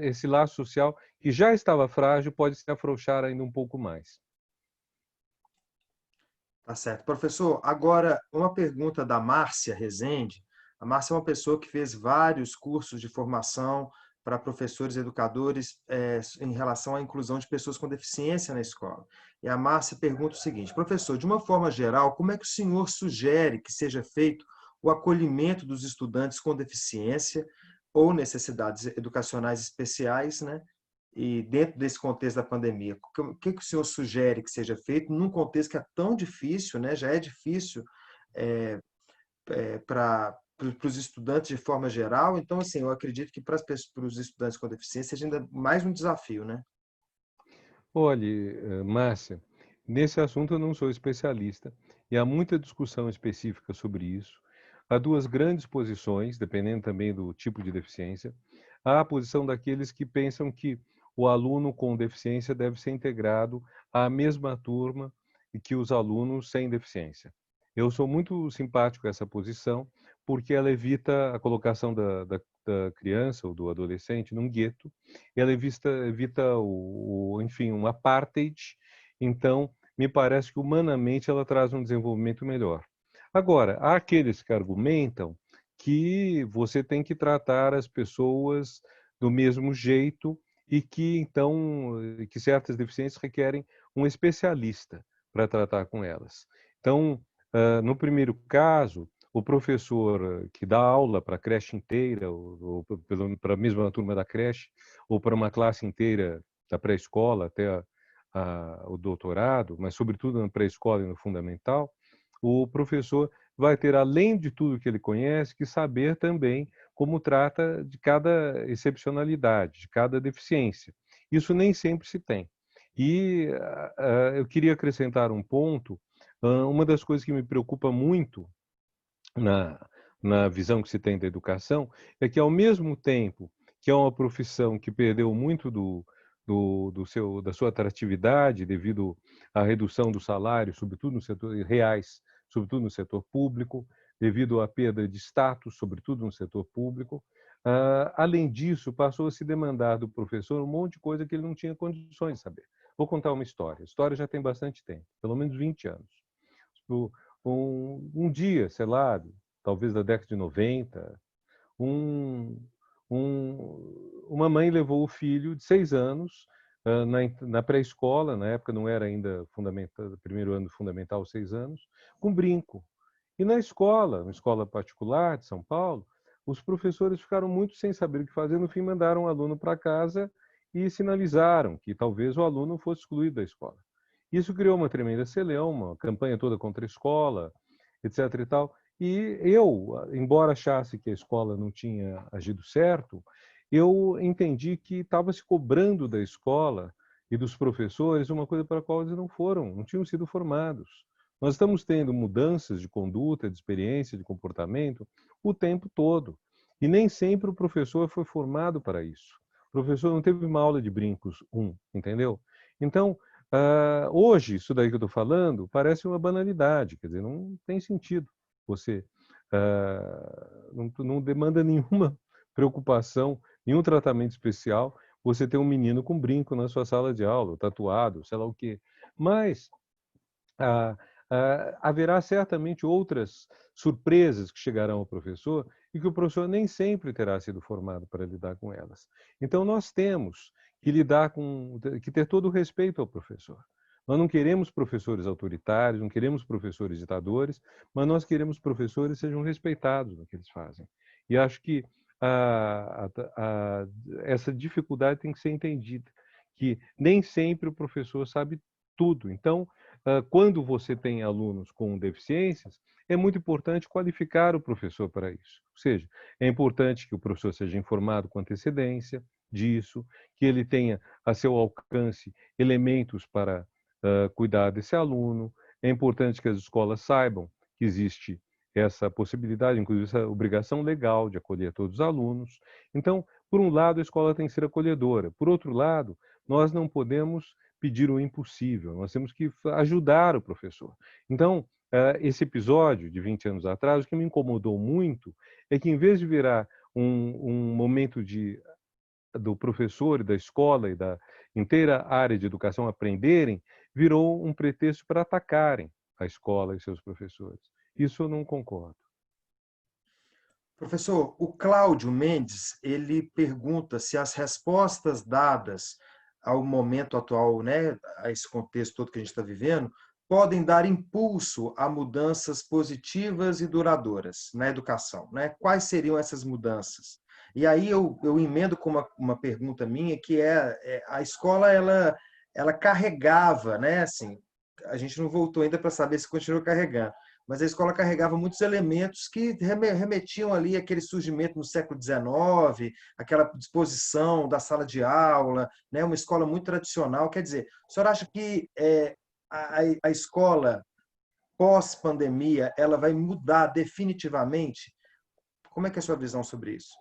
esse laço social que já estava frágil, pode se afrouxar ainda um pouco mais. Tá certo. Professor, agora uma pergunta da Márcia Rezende. A Márcia é uma pessoa que fez vários cursos de formação para professores e educadores em relação à inclusão de pessoas com deficiência na escola. E a Márcia pergunta o seguinte: professor, de uma forma geral, como é que o senhor sugere que seja feito o acolhimento dos estudantes com deficiência ou necessidades educacionais especiais, né, E dentro desse contexto da pandemia, o que o senhor sugere que seja feito num contexto que é tão difícil, né? Já é difícil para os estudantes de forma geral, então, assim, eu acredito que para os estudantes com deficiência seja ainda mais um desafio, né? Olhe, Márcia, nesse assunto eu não sou especialista e há muita discussão específica sobre isso. Há duas grandes posições, dependendo também do tipo de deficiência. Há a posição daqueles que pensam que o aluno com deficiência deve ser integrado à mesma turma que os alunos sem deficiência. Eu sou muito simpático a essa posição porque ela evita a colocação da criança ou do adolescente num gueto, ela evita enfim, um apartheid, então me parece que humanamente ela traz um desenvolvimento melhor. Agora, há aqueles que argumentam que você tem que tratar as pessoas do mesmo jeito e que então que certas deficiências requerem um especialista para tratar com elas. Então, no primeiro caso, o professor que dá aula para a creche inteira, ou para a mesma turma da creche, ou para uma classe inteira da pré-escola até o doutorado, mas sobretudo na pré-escola e no fundamental, o professor vai ter, além de tudo que ele conhece, que saber também como trata de cada excepcionalidade, de cada deficiência. Isso nem sempre se tem. E eu queria acrescentar um ponto. Uma das coisas que me preocupa muito na, na visão que se tem da educação é que, ao mesmo tempo que é uma profissão que perdeu muito da sua atratividade devido à redução do salário, sobretudo no setor reais, sobretudo no setor público, devido à perda de status, sobretudo no setor público. Além disso, passou a se demandar do professor um monte de coisa que ele não tinha condições de saber. Vou contar uma história. A história já tem bastante tempo, pelo menos 20 anos. Um dia, sei lá, talvez da década de 90, um, uma mãe levou o filho de 6 anos na pré-escola, na época não era ainda fundamental, primeiro ano fundamental, 6 anos, com brinco. E na escola, uma escola particular de São Paulo, os professores ficaram muito sem saber o que fazer, no fim mandaram o aluno para casa e sinalizaram que talvez o aluno fosse excluído da escola. Isso criou uma tremenda celeuma, uma campanha toda contra a escola, etc. e tal. E eu, embora achasse que a escola não tinha agido certo, eu entendi que estava se cobrando da escola e dos professores uma coisa para a qual eles não tinham sido formados. Nós estamos tendo mudanças de conduta, de experiência, de comportamento o tempo todo. E nem sempre o professor foi formado para isso. O professor não teve uma aula de brincos, entendeu? Então, hoje, isso daí que eu estou falando parece uma banalidade, quer dizer, não tem sentido. Você não demanda nenhuma preocupação, nenhum tratamento especial, você ter um menino com brinco na sua sala de aula, tatuado, sei lá o quê. Mas haverá certamente outras surpresas que chegarão ao professor e que o professor nem sempre terá sido formado para lidar com elas. Então, nós temos que ter todo o respeito ao professor. Nós não queremos professores autoritários, não queremos professores ditadores, mas nós queremos professores que sejam respeitados no que eles fazem. E acho que essa dificuldade tem que ser entendida, que nem sempre o professor sabe tudo. Então, quando você tem alunos com deficiências, é muito importante qualificar o professor para isso. Ou seja, é importante que o professor seja informado com antecedência disso, que ele tenha a seu alcance elementos para cuidar desse aluno. É importante que as escolas saibam que existe essa possibilidade, inclusive essa obrigação legal de acolher todos os alunos. Então, por um lado, a escola tem que ser acolhedora. Por outro lado, nós não podemos pedir o impossível, nós temos que ajudar o professor. Então, esse episódio de 20 anos atrás, o que me incomodou muito é que, em vez de virar um momento do professor e da escola e da inteira área de educação aprenderem, virou um pretexto para atacarem a escola e seus professores. Isso eu não concordo. Professor, o Cláudio Mendes, ele pergunta se as respostas dadas ao momento atual, né, a esse contexto todo que a gente está vivendo, podem dar impulso a mudanças positivas e duradouras na educação, né? Quais seriam essas mudanças? E aí eu emendo com uma pergunta minha, que a escola, ela carregava, né? Assim, a gente não voltou ainda para saber se continua carregando, mas a escola carregava muitos elementos que remetiam ali àquele surgimento no século XIX, aquela disposição da sala de aula, né? Uma escola muito tradicional. Quer dizer, o senhor acha que a escola pós-pandemia ela vai mudar definitivamente? Como é que é a sua visão sobre isso?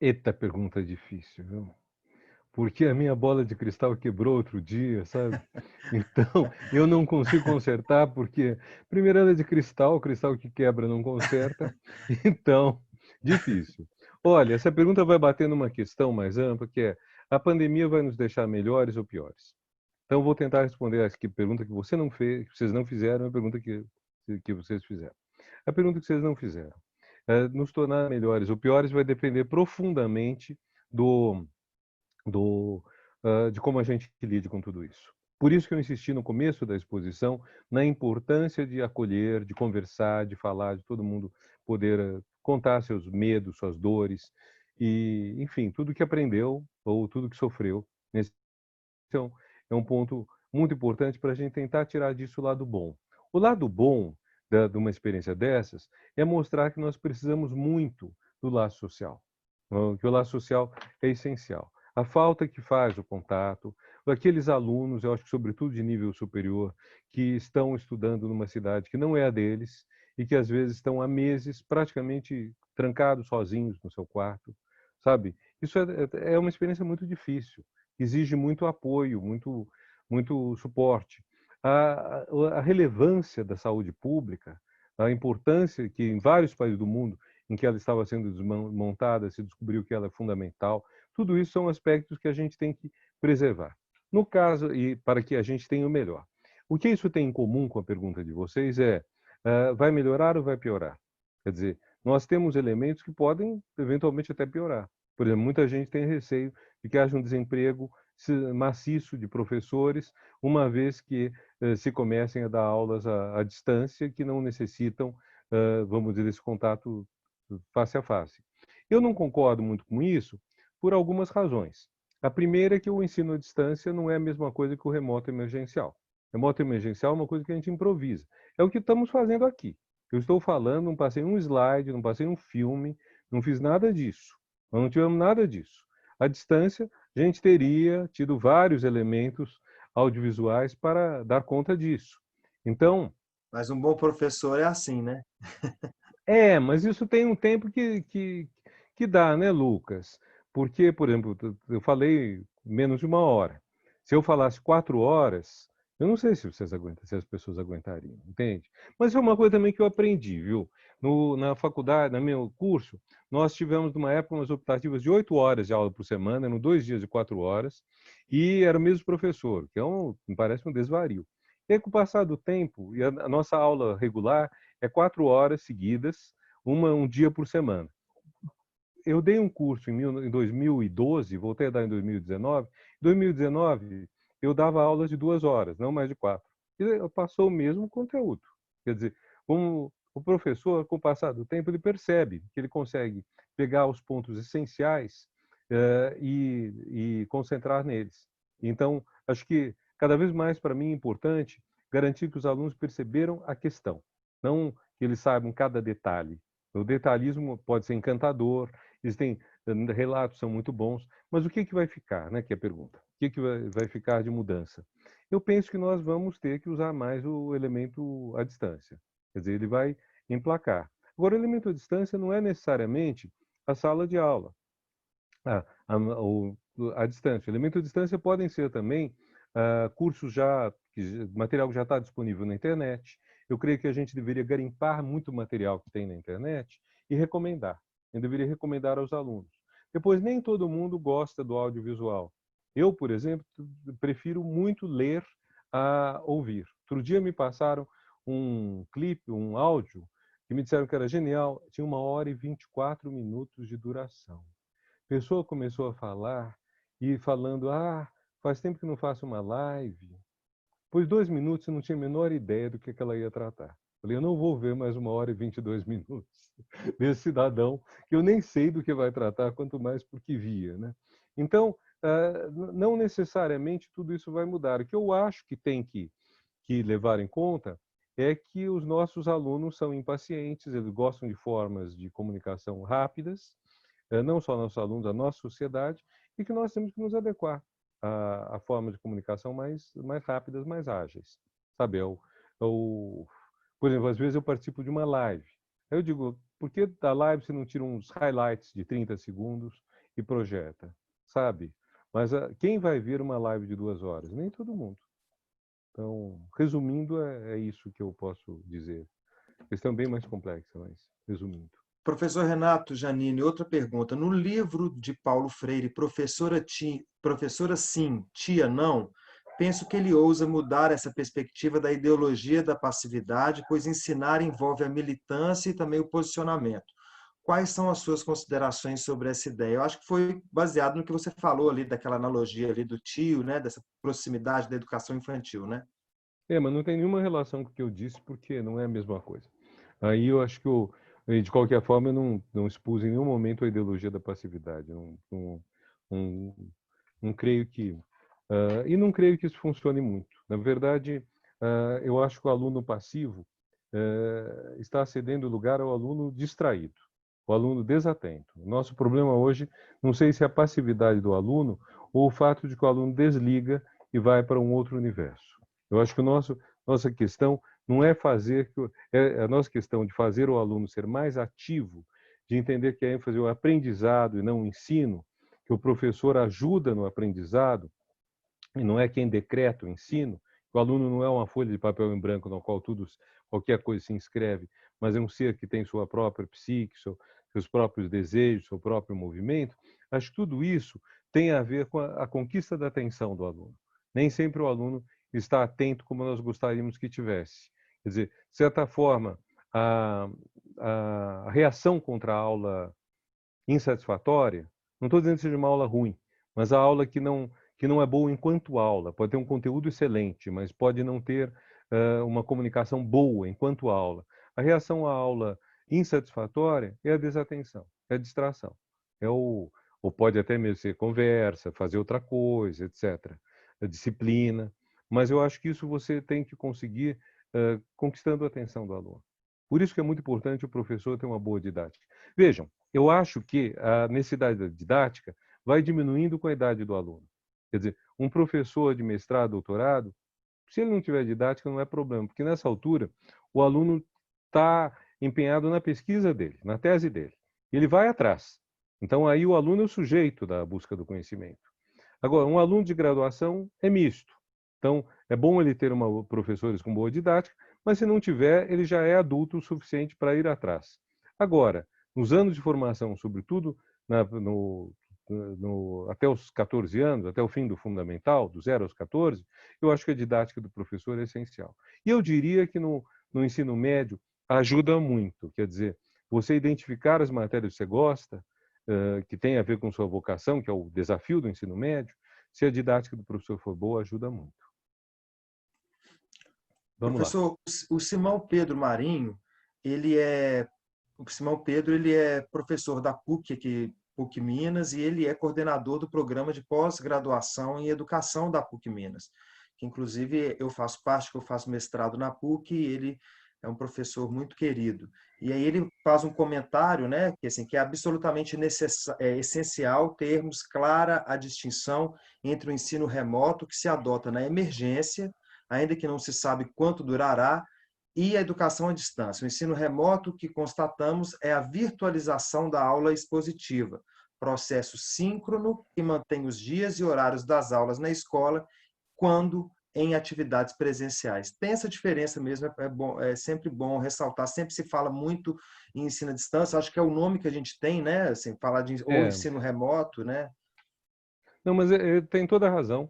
Eita, pergunta difícil, viu? Porque a minha bola de cristal quebrou outro dia, sabe? Então, eu não consigo consertar porque, primeiro, ela é de cristal, o cristal que quebra não conserta. Então, difícil. Olha, essa pergunta vai bater numa questão mais ampla, que é: a pandemia vai nos deixar melhores ou piores? Então, eu vou tentar responder a pergunta que você não fez, que vocês não fizeram, a pergunta que vocês fizeram. A pergunta que vocês não fizeram. Nos tornar melhores ou piores vai depender profundamente do de como a gente lide com tudo isso. Por isso que eu insisti no começo da exposição na importância de acolher, de conversar, de falar, de todo mundo poder contar seus medos, suas dores e, enfim, tudo que aprendeu ou tudo que sofreu. Então, é um ponto muito importante para a gente tentar tirar disso o lado bom. O lado bom de uma experiência dessas é mostrar que nós precisamos muito do laço social, que o laço social é essencial. A falta que faz o contato, aqueles alunos, eu acho que sobretudo de nível superior, que estão estudando numa cidade que não é a deles e que às vezes estão há meses praticamente trancados sozinhos no seu quarto, sabe? Isso é uma experiência muito difícil, exige muito apoio, muito suporte. A relevância da saúde pública, a importância que em vários países do mundo em que ela estava sendo desmontada, se descobriu que ela é fundamental. Tudo isso são aspectos que a gente tem que preservar. No caso, e para que a gente tenha o melhor. O que isso tem em comum com a pergunta de vocês é, vai melhorar ou vai piorar? Quer dizer, nós temos elementos que podem, eventualmente, até piorar. Por exemplo, muita gente tem receio de que haja um desemprego maciço de professores, uma vez que se comecem a dar aulas à distância, que não necessitam, vamos dizer, esse contato face a face. Eu não concordo muito com isso por algumas razões. A primeira é que o ensino à distância não é a mesma coisa que o remoto emergencial. Remoto emergencial é uma coisa que a gente improvisa. É o que estamos fazendo aqui. Eu estou falando, não passei um slide, não passei um filme, não fiz nada disso. Nós não tivemos nada disso. À distância, a gente teria tido vários elementos audiovisuais para dar conta disso. Então, Mas um bom professor é assim, né? mas isso tem um tempo que dá, né, Lucas? Porque, por exemplo, eu falei menos de 1 hora. Se eu falasse 4 horas, eu não sei se vocês aguentam, se as pessoas aguentariam, entende? Mas é uma coisa também que eu aprendi, viu? Na faculdade, no meu curso, nós tivemos, numa época, umas optativas de 8 horas de aula por semana, eram 2 dias de 4 horas, e era o mesmo professor, que me parece um desvario. E aí, com o passar do tempo, e a nossa aula regular é 4 horas seguidas, um dia por semana. Eu dei um curso em 2012, voltei a dar em 2019. Em 2019, eu dava aulas de 2 horas, não mais de 4. E passou o mesmo conteúdo. Quer dizer, o professor, com o passar do tempo, ele percebe que ele consegue pegar os pontos essenciais e concentrar neles. Então, acho que cada vez mais para mim é importante garantir que os alunos perceberam a questão, não que eles saibam cada detalhe. O detalhismo pode ser encantador, existem relatos são muito bons, mas o que vai ficar, né, que é a pergunta. O que vai ficar de mudança? Eu penso que nós vamos ter que usar mais o elemento à distância. Quer dizer, ele vai emplacar. Agora, o elemento à distância não é necessariamente a sala de aula. À distância. O elemento à distância podem ser também cursos material que já está disponível na internet. Eu creio que a gente deveria garimpar muito material que tem na internet e recomendar. Eu deveria recomendar aos alunos. Depois, nem todo mundo gosta do audiovisual. Eu, por exemplo, prefiro muito ler a ouvir. Outro dia me passaram um clipe, um áudio, que me disseram que era genial. Tinha 1 hora e 24 minutos de duração. A pessoa começou a falar e falando, faz tempo que não faço uma live. Depois de 2 minutos, eu não tinha a menor ideia do que ela ia tratar. Falei, eu não vou ver mais 1 hora e 22 minutos. desse cidadão, que eu nem sei do que vai tratar, quanto mais porque via, né? Então, não necessariamente tudo isso vai mudar. O que eu acho que tem que levar em conta é que os nossos alunos são impacientes, eles gostam de formas de comunicação rápidas, não só nossos alunos, a nossa sociedade, e que nós temos que nos adequar a formas de comunicação mais rápidas, mais ágeis. Sabe, por exemplo, às vezes eu participo de uma live. Aí eu digo, por que da live você não tira uns highlights de 30 segundos e projeta? Sabe? Mas quem vai ver uma live de 2 horas? Nem todo mundo. Então, resumindo, é isso que eu posso dizer. A questão é bem mais complexa, mas resumindo. Professor Renato Janine, outra pergunta. No livro de Paulo Freire, Professora Sim, Tia Não, penso que ele ousa mudar essa perspectiva da ideologia da passividade, pois ensinar envolve a militância e também o posicionamento. Quais são as suas considerações sobre essa ideia? Eu acho que foi baseado no que você falou ali, daquela analogia ali do tio, né? Dessa proximidade da educação infantil, né? Mas não tem nenhuma relação com o que eu disse, porque não é a mesma coisa. Aí eu acho que, de qualquer forma, eu não expus em nenhum momento a ideologia da passividade. Não, não creio que... e não creio que isso funcione muito. Na verdade, eu acho que o aluno passivo está cedendo lugar ao aluno distraído, o aluno desatento. O nosso problema hoje, não sei se é a passividade do aluno ou o fato de que o aluno desliga e vai para um outro universo. Eu acho que nossa questão não é a nossa questão de fazer o aluno ser mais ativo, de entender que a ênfase é o aprendizado e não o ensino, que o professor ajuda no aprendizado e não é quem decreta o ensino. O aluno não é uma folha de papel em branco no qual qualquer coisa se inscreve, mas é um ser que tem sua própria psique, seus próprios desejos, seu próprio movimento. Acho que tudo isso tem a ver com a conquista da atenção do aluno. Nem sempre o aluno está atento como nós gostaríamos que tivesse. Quer dizer, de certa forma, a reação contra a aula insatisfatória, não estou dizendo que seja uma aula ruim, mas a aula que não é boa enquanto aula, pode ter um conteúdo excelente, mas pode não ter uma comunicação boa enquanto aula. A reação à aula insatisfatória é a desatenção, é a distração. Ou pode até mesmo ser conversa, fazer outra coisa, etc. A disciplina. Mas eu acho que isso você tem que conseguir conquistando a atenção do aluno. Por isso que é muito importante o professor ter uma boa didática. Vejam, eu acho que a necessidade da didática vai diminuindo com a idade do aluno. Quer dizer, um professor de mestrado, doutorado, se ele não tiver didática, não é problema, porque nessa altura o aluno está empenhado na pesquisa dele, na tese dele. Ele vai atrás. Então, aí o aluno é o sujeito da busca do conhecimento. Agora, um aluno de graduação é misto. Então, é bom ele ter professores com boa didática, mas se não tiver, ele já é adulto o suficiente para ir atrás. Agora, nos anos de formação, sobretudo até os 14 anos, até o fim do fundamental, do 0 aos 14, eu acho que a didática do professor é essencial. E eu diria que no ensino médio ajuda muito, quer dizer, você identificar as matérias que você gosta, que tem a ver com sua vocação, que é o desafio do ensino médio, se a didática do professor for boa, ajuda muito. Vamos lá. Professor, o Simão Pedro Marinho, o Simão Pedro, ele é professor da PUC, aqui, PUC Minas, e ele é coordenador do programa de pós-graduação em educação da PUC Minas, que inclusive eu faço parte, que eu faço mestrado na PUC, e ele é um professor muito querido. E aí ele faz um comentário, né, que, assim, que é absolutamente essencial termos clara a distinção entre o ensino remoto, que se adota na emergência, ainda que não se sabe quanto durará, e a educação à distância. O ensino remoto que constatamos é a virtualização da aula expositiva, processo síncrono que mantém os dias e horários das aulas na escola quando em atividades presenciais. Tem essa diferença mesmo, é sempre bom ressaltar, sempre se fala muito em ensino à distância, acho que é o nome que a gente tem, né? Assim, falar de ou ensino remoto, né? Não, mas tem toda a razão.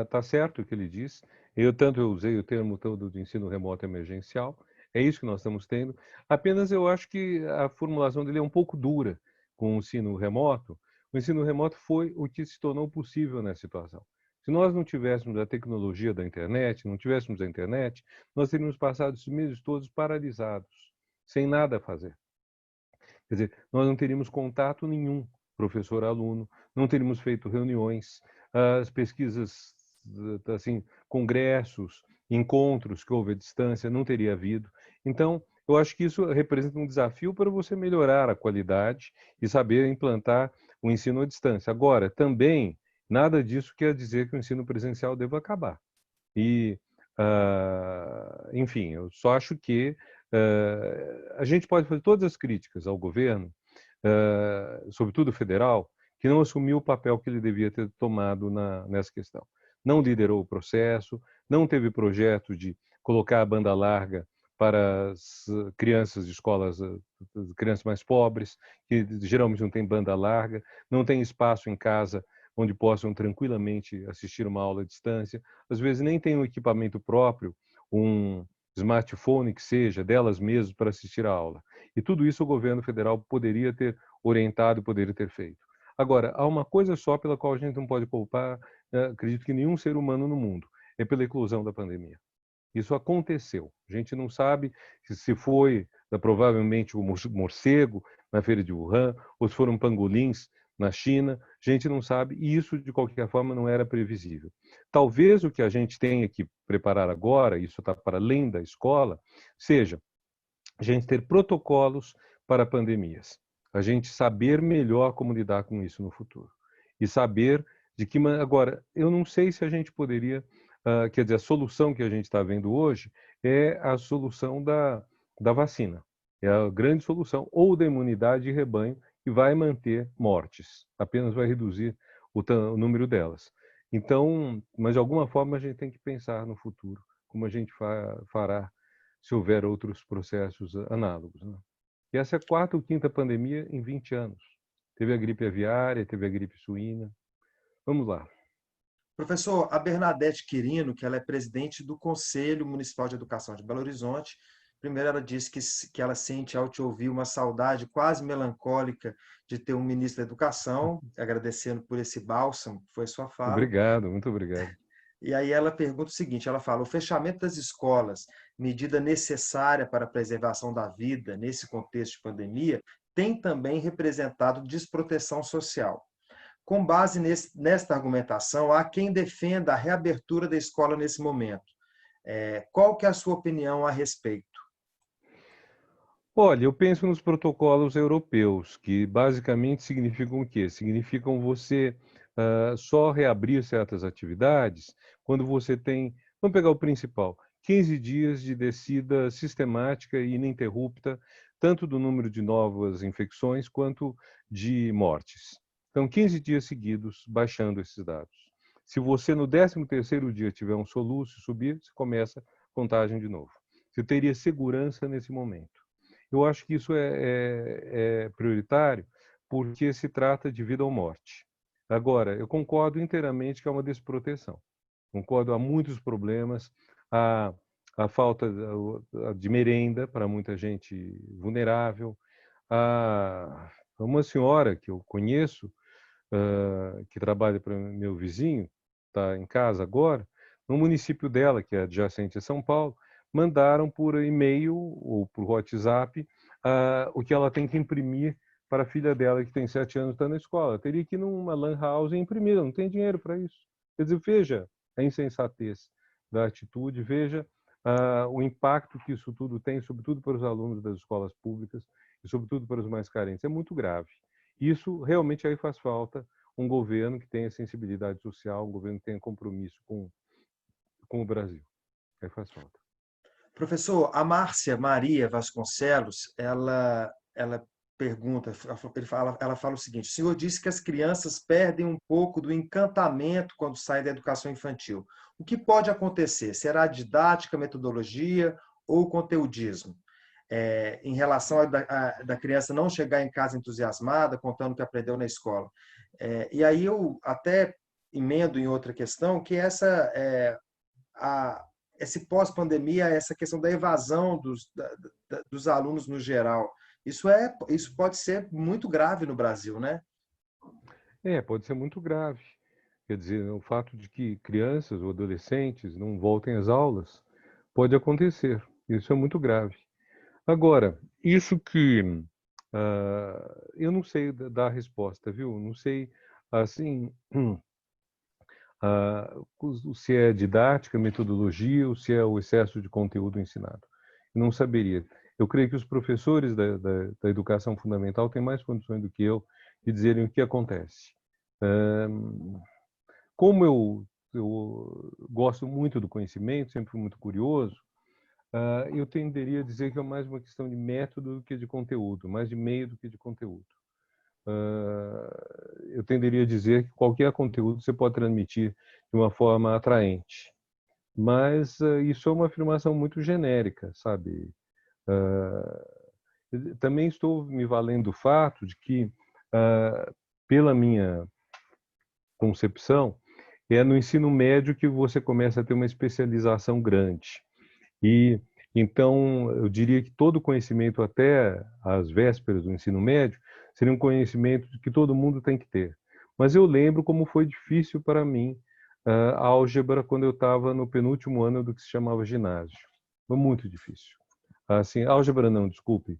Tá certo o que ele diz. Eu usei o termo todo de ensino remoto emergencial. É isso que nós estamos tendo. Apenas eu acho que a formulação dele é um pouco dura com o ensino remoto. O ensino remoto foi o que se tornou possível nessa situação. Se nós não tivéssemos a tecnologia da internet, não tivéssemos a internet, nós teríamos passado esses meses todos paralisados, sem nada a fazer. Quer dizer, nós não teríamos contato nenhum, professor-aluno, não teríamos feito reuniões, as pesquisas, assim, congressos, encontros que houve à distância, não teria havido. Então, eu acho que isso representa um desafio para você melhorar a qualidade e saber implantar o ensino à distância. Agora, também, nada disso quer dizer que o ensino presencial deva acabar. E, enfim, eu só acho que a gente pode fazer todas as críticas ao governo, sobretudo federal, que não assumiu o papel que ele devia ter tomado nessa questão. Não liderou o processo, não teve projeto de colocar a banda larga para as crianças de escolas, crianças mais pobres, que geralmente não têm banda larga, não tem espaço em casa onde possam tranquilamente assistir uma aula à distância. Às vezes nem tem um equipamento próprio, um smartphone que seja, delas mesmas para assistir a aula. E tudo isso o governo federal poderia ter orientado, poderia ter feito. Agora, há uma coisa só pela qual a gente não pode culpar, acredito que nenhum ser humano no mundo, é pela eclosão da pandemia. Isso aconteceu. A gente não sabe se foi provavelmente o morcego na feira de Wuhan, ou se foram pangolins na China, a gente não sabe, e isso, de qualquer forma, não era previsível. Talvez o que a gente tenha que preparar agora, isso está para além da escola, seja a gente ter protocolos para pandemias, a gente saber melhor como lidar com isso no futuro. E saber de que... Agora, eu não sei se a gente poderia... quer dizer, a solução que a gente está vendo hoje é a solução da vacina. É a grande solução, ou da imunidade de rebanho, que vai manter mortes, apenas vai reduzir o número delas. Então, mas de alguma forma a gente tem que pensar no futuro, como a gente fará se houver outros processos análogos, né? E essa é a quarta ou quinta pandemia em 20 anos. Teve a gripe aviária, teve a gripe suína. Vamos lá. Professor, a Bernadette Quirino, que ela é presidente do Conselho Municipal de Educação de Belo Horizonte, primeiro ela disse que ela sente, ao te ouvir, uma saudade quase melancólica de ter um ministro da Educação, agradecendo por esse bálsamo, que foi sua fala. Obrigado, muito obrigado. E aí ela pergunta o seguinte, ela fala, o fechamento das escolas, medida necessária para a preservação da vida nesse contexto de pandemia, tem também representado desproteção social. Com base nesta argumentação, há quem defenda a reabertura da escola nesse momento. Qual que é a sua opinião a respeito? Olha, eu penso nos protocolos europeus, que basicamente significam o quê? Significam você só reabrir certas atividades quando você tem, vamos pegar o principal, 15 dias de descida sistemática e ininterrupta, tanto do número de novas infecções quanto de mortes. Então, 15 dias seguidos baixando esses dados. Se você no 13º dia tiver um soluço e subir, você começa a contagem de novo. Você teria segurança nesse momento. Eu acho que isso é prioritário porque se trata de vida ou morte. Agora, eu concordo inteiramente que é uma desproteção. Concordo, há muitos problemas, a falta de merenda para muita gente vulnerável. Há uma senhora que eu conheço, que trabalha para meu vizinho, está em casa agora, no município dela, que é adjacente a São Paulo, mandaram por e-mail ou por WhatsApp o que ela tem que imprimir para a filha dela, que tem 7 anos, está na escola. Teria que ir numa lan house e imprimir, ela não tem dinheiro para isso. Quer dizer, veja a insensatez da atitude, veja o impacto que isso tudo tem, sobretudo para os alunos das escolas públicas e sobretudo para os mais carentes. É muito grave. Isso realmente aí faz falta um governo que tenha sensibilidade social, um governo que tenha compromisso com o Brasil. Aí faz falta. Professor, a Márcia Maria Vasconcelos, ela pergunta, ela fala o seguinte, o senhor disse que as crianças perdem um pouco do encantamento quando saem da educação infantil. O que pode acontecer? Será a didática, a metodologia ou o conteudismo? Em relação da criança não chegar em casa entusiasmada, contando o que aprendeu na escola. E aí eu até emendo em outra questão, que esse pós-pandemia, essa questão da evasão dos alunos no geral. Isso pode ser muito grave no Brasil, né? Pode ser muito grave. Quer dizer, o fato de que crianças ou adolescentes não voltem às aulas pode acontecer. Isso é muito grave. Agora, isso que Eu não sei dar a resposta, viu? Não sei, assim, se é didática, metodologia ou se é o excesso de conteúdo ensinado. Eu não saberia. Eu creio que os professores da educação fundamental têm mais condições do que eu de dizerem o que acontece. Como eu gosto muito do conhecimento, sempre fui muito curioso, eu tenderia a dizer que é mais uma questão de método do que de conteúdo, mais de meio do que de conteúdo. Eu tenderia a dizer que qualquer conteúdo você pode transmitir de uma forma atraente, mas isso é uma afirmação muito genérica, sabe? Também estou me valendo do fato de que, pela minha concepção, é no ensino médio que você começa a ter uma especialização grande. E então eu diria que todo conhecimento até as vésperas do ensino médio seria um conhecimento que todo mundo tem que ter. Mas eu lembro como foi difícil para mim a álgebra quando eu estava no penúltimo ano do que se chamava ginásio. Foi muito difícil. Assim, álgebra não, desculpe,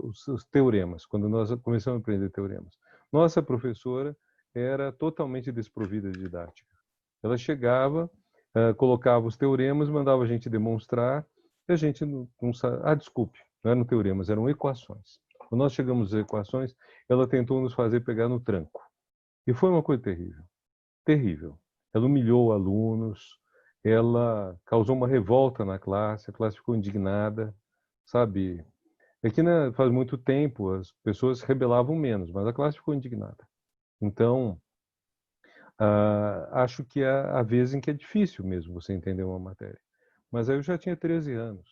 os teoremas, quando nós começamos a aprender teoremas. Nossa professora era totalmente desprovida de didática. Ela chegava, colocava os teoremas, mandava a gente demonstrar, e a gente não sabe. Desculpe, não eram teoremas, eram equações. Quando nós chegamos às equações, ela tentou nos fazer pegar no tranco. E foi uma coisa terrível. Terrível. Ela humilhou alunos, ela causou uma revolta na classe, a classe ficou indignada, sabe? É que, né, faz muito tempo as pessoas se rebelavam menos, mas a classe ficou indignada. Então, acho que há vezes em que é difícil mesmo você entender uma matéria. Mas aí eu já tinha 13 anos.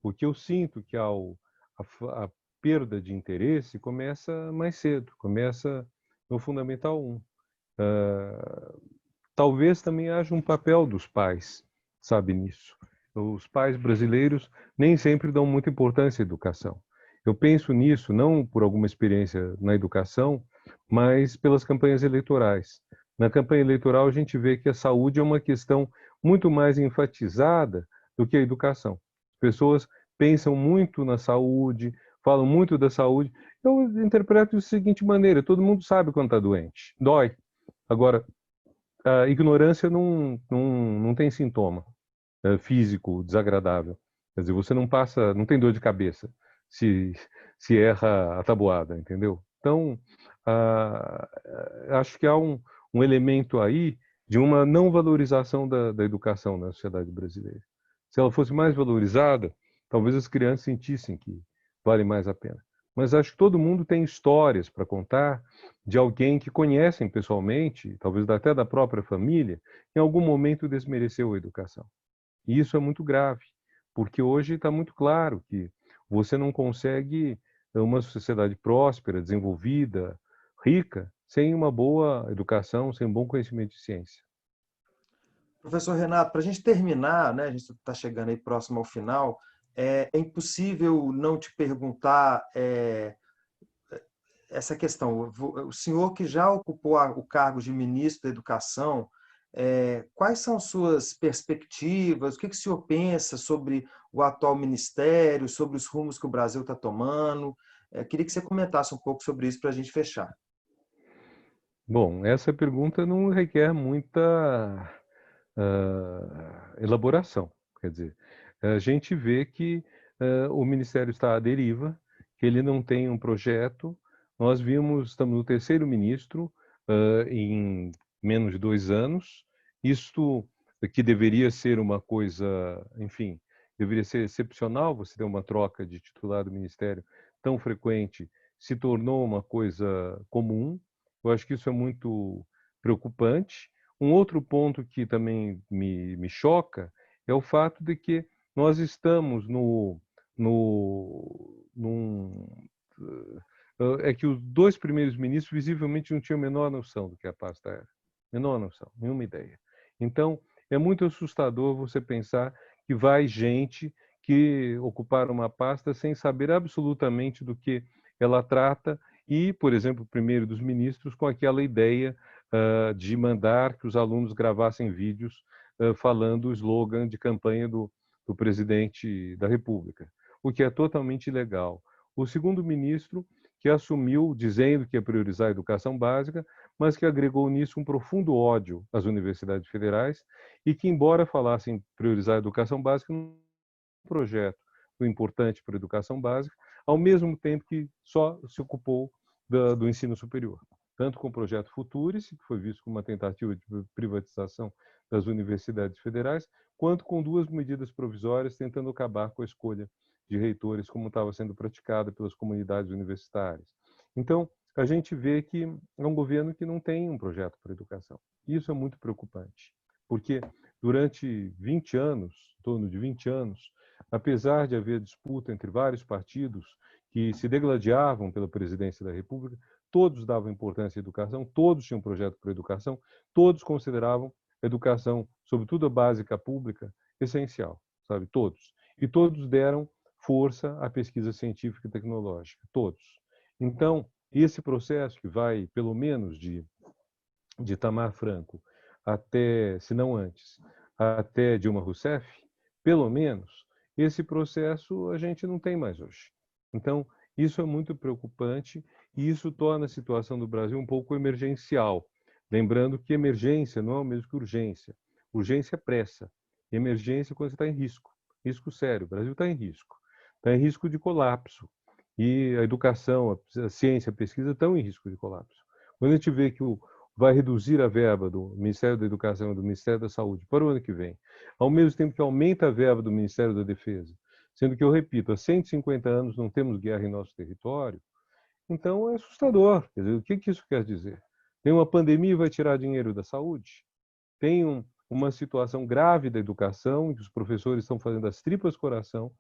O que eu sinto que a perda de interesse começa mais cedo, começa no Fundamental 1. Talvez também haja um papel dos pais, sabe, nisso. Os pais brasileiros nem sempre dão muita importância à educação. Eu penso nisso não por alguma experiência na educação, mas pelas campanhas eleitorais. Na campanha eleitoral, a gente vê que a saúde é uma questão muito mais enfatizada do que a educação. As pessoas pensam muito na saúde, falam muito da saúde. Eu interpreto da seguinte maneira: todo mundo sabe quando está doente, dói. Agora, a ignorância não tem sintoma físico desagradável. Quer dizer, você não passa, não tem dor de cabeça se, se erra a tabuada, entendeu? Então, acho que há um elemento aí de uma não valorização da educação na sociedade brasileira. Se ela fosse mais valorizada, talvez as crianças sentissem que vale mais a pena. Mas acho que todo mundo tem histórias para contar de alguém que conhecem pessoalmente, talvez até da própria família, em algum momento desmereceu a educação. E isso é muito grave, porque hoje está muito claro que você não consegue uma sociedade próspera, desenvolvida, rica, sem uma boa educação, sem um bom conhecimento de ciência. Professor Renato, para a gente terminar, né, a gente está chegando aí próximo ao final, é impossível não te perguntar essa questão. O senhor que já ocupou o cargo de ministro da Educação, quais são suas perspectivas? O que o senhor pensa sobre o atual ministério, sobre os rumos que o Brasil está tomando? Queria que você comentasse um pouco sobre isso para a gente fechar. Bom, essa pergunta não requer muita elaboração. Quer dizer, a gente vê que o Ministério está à deriva, que ele não tem um projeto. Nós vimos, estamos no terceiro ministro em menos de 2 anos. Isto que deveria ser uma coisa, enfim, deveria ser excepcional, você ter uma troca de titular do Ministério tão frequente, se tornou uma coisa comum. Eu acho que isso é muito preocupante. Um outro ponto que também me choca é o fato de que nós estamos é que os 2 primeiros ministros visivelmente não tinham a menor noção do que a pasta era. Menor noção, nenhuma ideia. Então, é muito assustador você pensar que vai gente que ocupar uma pasta sem saber absolutamente do que ela trata e, por exemplo, o primeiro dos ministros com aquela ideia de mandar que os alunos gravassem vídeos falando o slogan de campanha do presidente da República, o que é totalmente ilegal. o segundo ministro que assumiu dizendo que ia priorizar a educação básica, mas que agregou nisso um profundo ódio às universidades federais e que, embora falasse em priorizar a educação básica, um projeto importante para a educação básica, ao mesmo tempo que só se ocupou do ensino superior, tanto com o projeto Futuris, que foi visto como uma tentativa de privatização das universidades federais, quanto com duas medidas provisórias tentando acabar com a escolha de reitores como estava sendo praticada pelas comunidades universitárias. Então, a gente vê que é um governo que não tem um projeto para a educação. Isso é muito preocupante, porque durante 20 anos, em torno de 20 anos, apesar de haver disputa entre vários partidos que se degladiavam pela presidência da República, todos davam importância à educação, todos tinham um projeto para a educação, todos consideravam a educação, sobretudo a básica pública, essencial, sabe? Todos. E todos deram força à pesquisa científica e tecnológica, todos. Então, esse processo que vai, pelo menos, de Itamar Franco até, se não antes, até Dilma Rousseff, pelo menos, esse processo a gente não tem mais hoje. Então, isso é muito preocupante e isso torna a situação do Brasil um pouco emergencial. Lembrando que emergência não é o mesmo que urgência. Urgência é pressa. Emergência é quando você está em risco. Risco sério. O Brasil está em risco. Está em risco de colapso. E a educação, a ciência, a pesquisa estão em risco de colapso. Quando a gente vê que vai reduzir a verba do Ministério da Educação e do Ministério da Saúde para o ano que vem, ao mesmo tempo que aumenta a verba do Ministério da Defesa, sendo que, eu repito, há 150 anos não temos guerra em nosso território, então é assustador. Quer dizer, o que isso quer dizer? Tem uma pandemia e vai tirar dinheiro da saúde? Tem uma situação grave da educação, em que os professores estão fazendo as tripas coração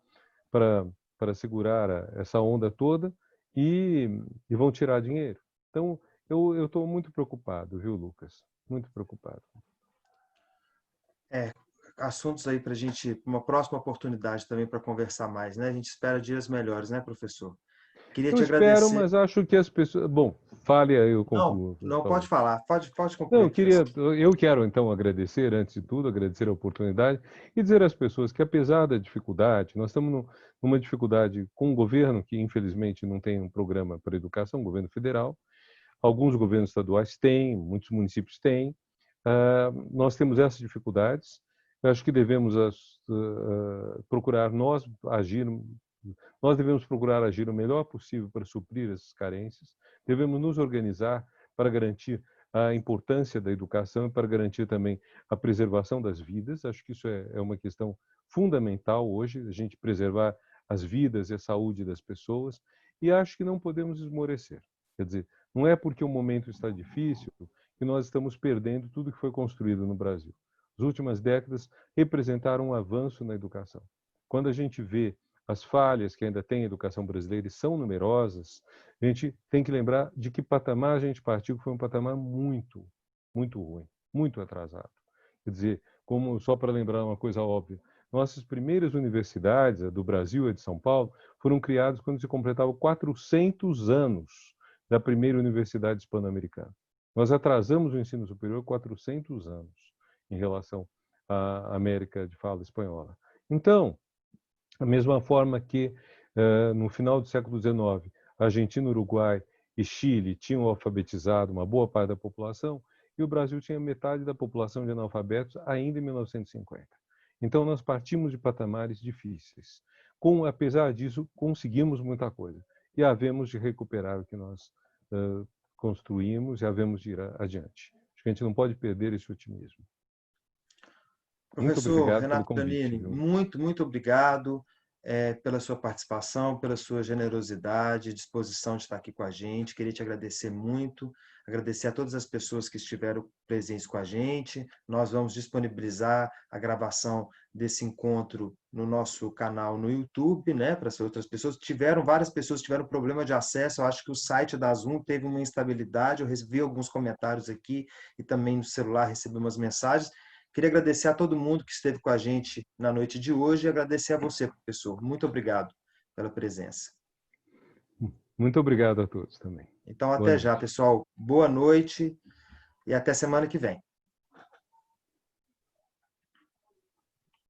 para segurar essa onda toda e vão tirar dinheiro. Então, eu estou muito preocupado, viu, Lucas? Muito preocupado. Assuntos aí para a gente, uma próxima oportunidade também para conversar mais, né? A gente espera dias melhores, né, professor? Queria Eu te espero, agradecer. mas acho que as pessoas... Bom, fale aí, eu Não, concluo. Por não pode favor. falar, pode Não, concluir, professor. eu quero então agradecer, antes de tudo, agradecer a oportunidade e dizer às pessoas que, apesar da dificuldade, nós estamos numa dificuldade com um governo que, infelizmente, não tem um programa para educação, um governo federal. Alguns governos estaduais têm, muitos municípios têm. Nós temos essas dificuldades. Eu acho que devemos procurar nós devemos procurar agir o melhor possível para suprir essas carências. Devemos nos organizar para garantir a importância da educação e para garantir também a preservação das vidas. Acho que isso é uma questão fundamental hoje, a gente preservar as vidas e a saúde das pessoas. E acho que não podemos esmorecer. Quer dizer, não é porque o momento está difícil que nós estamos perdendo tudo que foi construído no Brasil. As últimas décadas representaram um avanço na educação. Quando a gente vê as falhas que ainda tem a educação brasileira e são numerosas, a gente tem que lembrar de que patamar a gente partiu, que foi um patamar muito, muito ruim, muito atrasado. Quer dizer, como só para lembrar uma coisa óbvia, nossas primeiras universidades, a do Brasil e a de São Paulo, foram criadas quando se completavam 400 anos da primeira universidade hispano-americana. Nós atrasamos o ensino superior 400 anos em relação à América de fala espanhola. Então, da mesma forma que, no final do século XIX, Argentina, Uruguai e Chile tinham alfabetizado uma boa parte da população, e o Brasil tinha metade da população de analfabetos ainda em 1950. Então, nós partimos de patamares difíceis. Apesar disso, conseguimos muita coisa. E havemos de recuperar o que nós construímos e havemos de ir adiante. Acho que a gente não pode perder esse otimismo. Muito Professor obrigado pelo Renato convite. Giannini, Viu? muito obrigado pela sua participação, pela sua generosidade, disposição de estar aqui com a gente. Queria te agradecer muito, agradecer a todas as pessoas que estiveram presentes com a gente. Nós vamos disponibilizar a gravação desse encontro no nosso canal no YouTube, né, para as outras pessoas. Várias pessoas tiveram problema de acesso, eu acho que o site da Zoom teve uma instabilidade, eu recebi alguns comentários aqui e também no celular recebi umas mensagens. Queria agradecer a todo mundo que esteve com a gente na noite de hoje e agradecer a você, professor. Muito obrigado pela presença. Muito obrigado a todos também. Então, Boa até já, noite. pessoal. Boa noite e até semana que vem.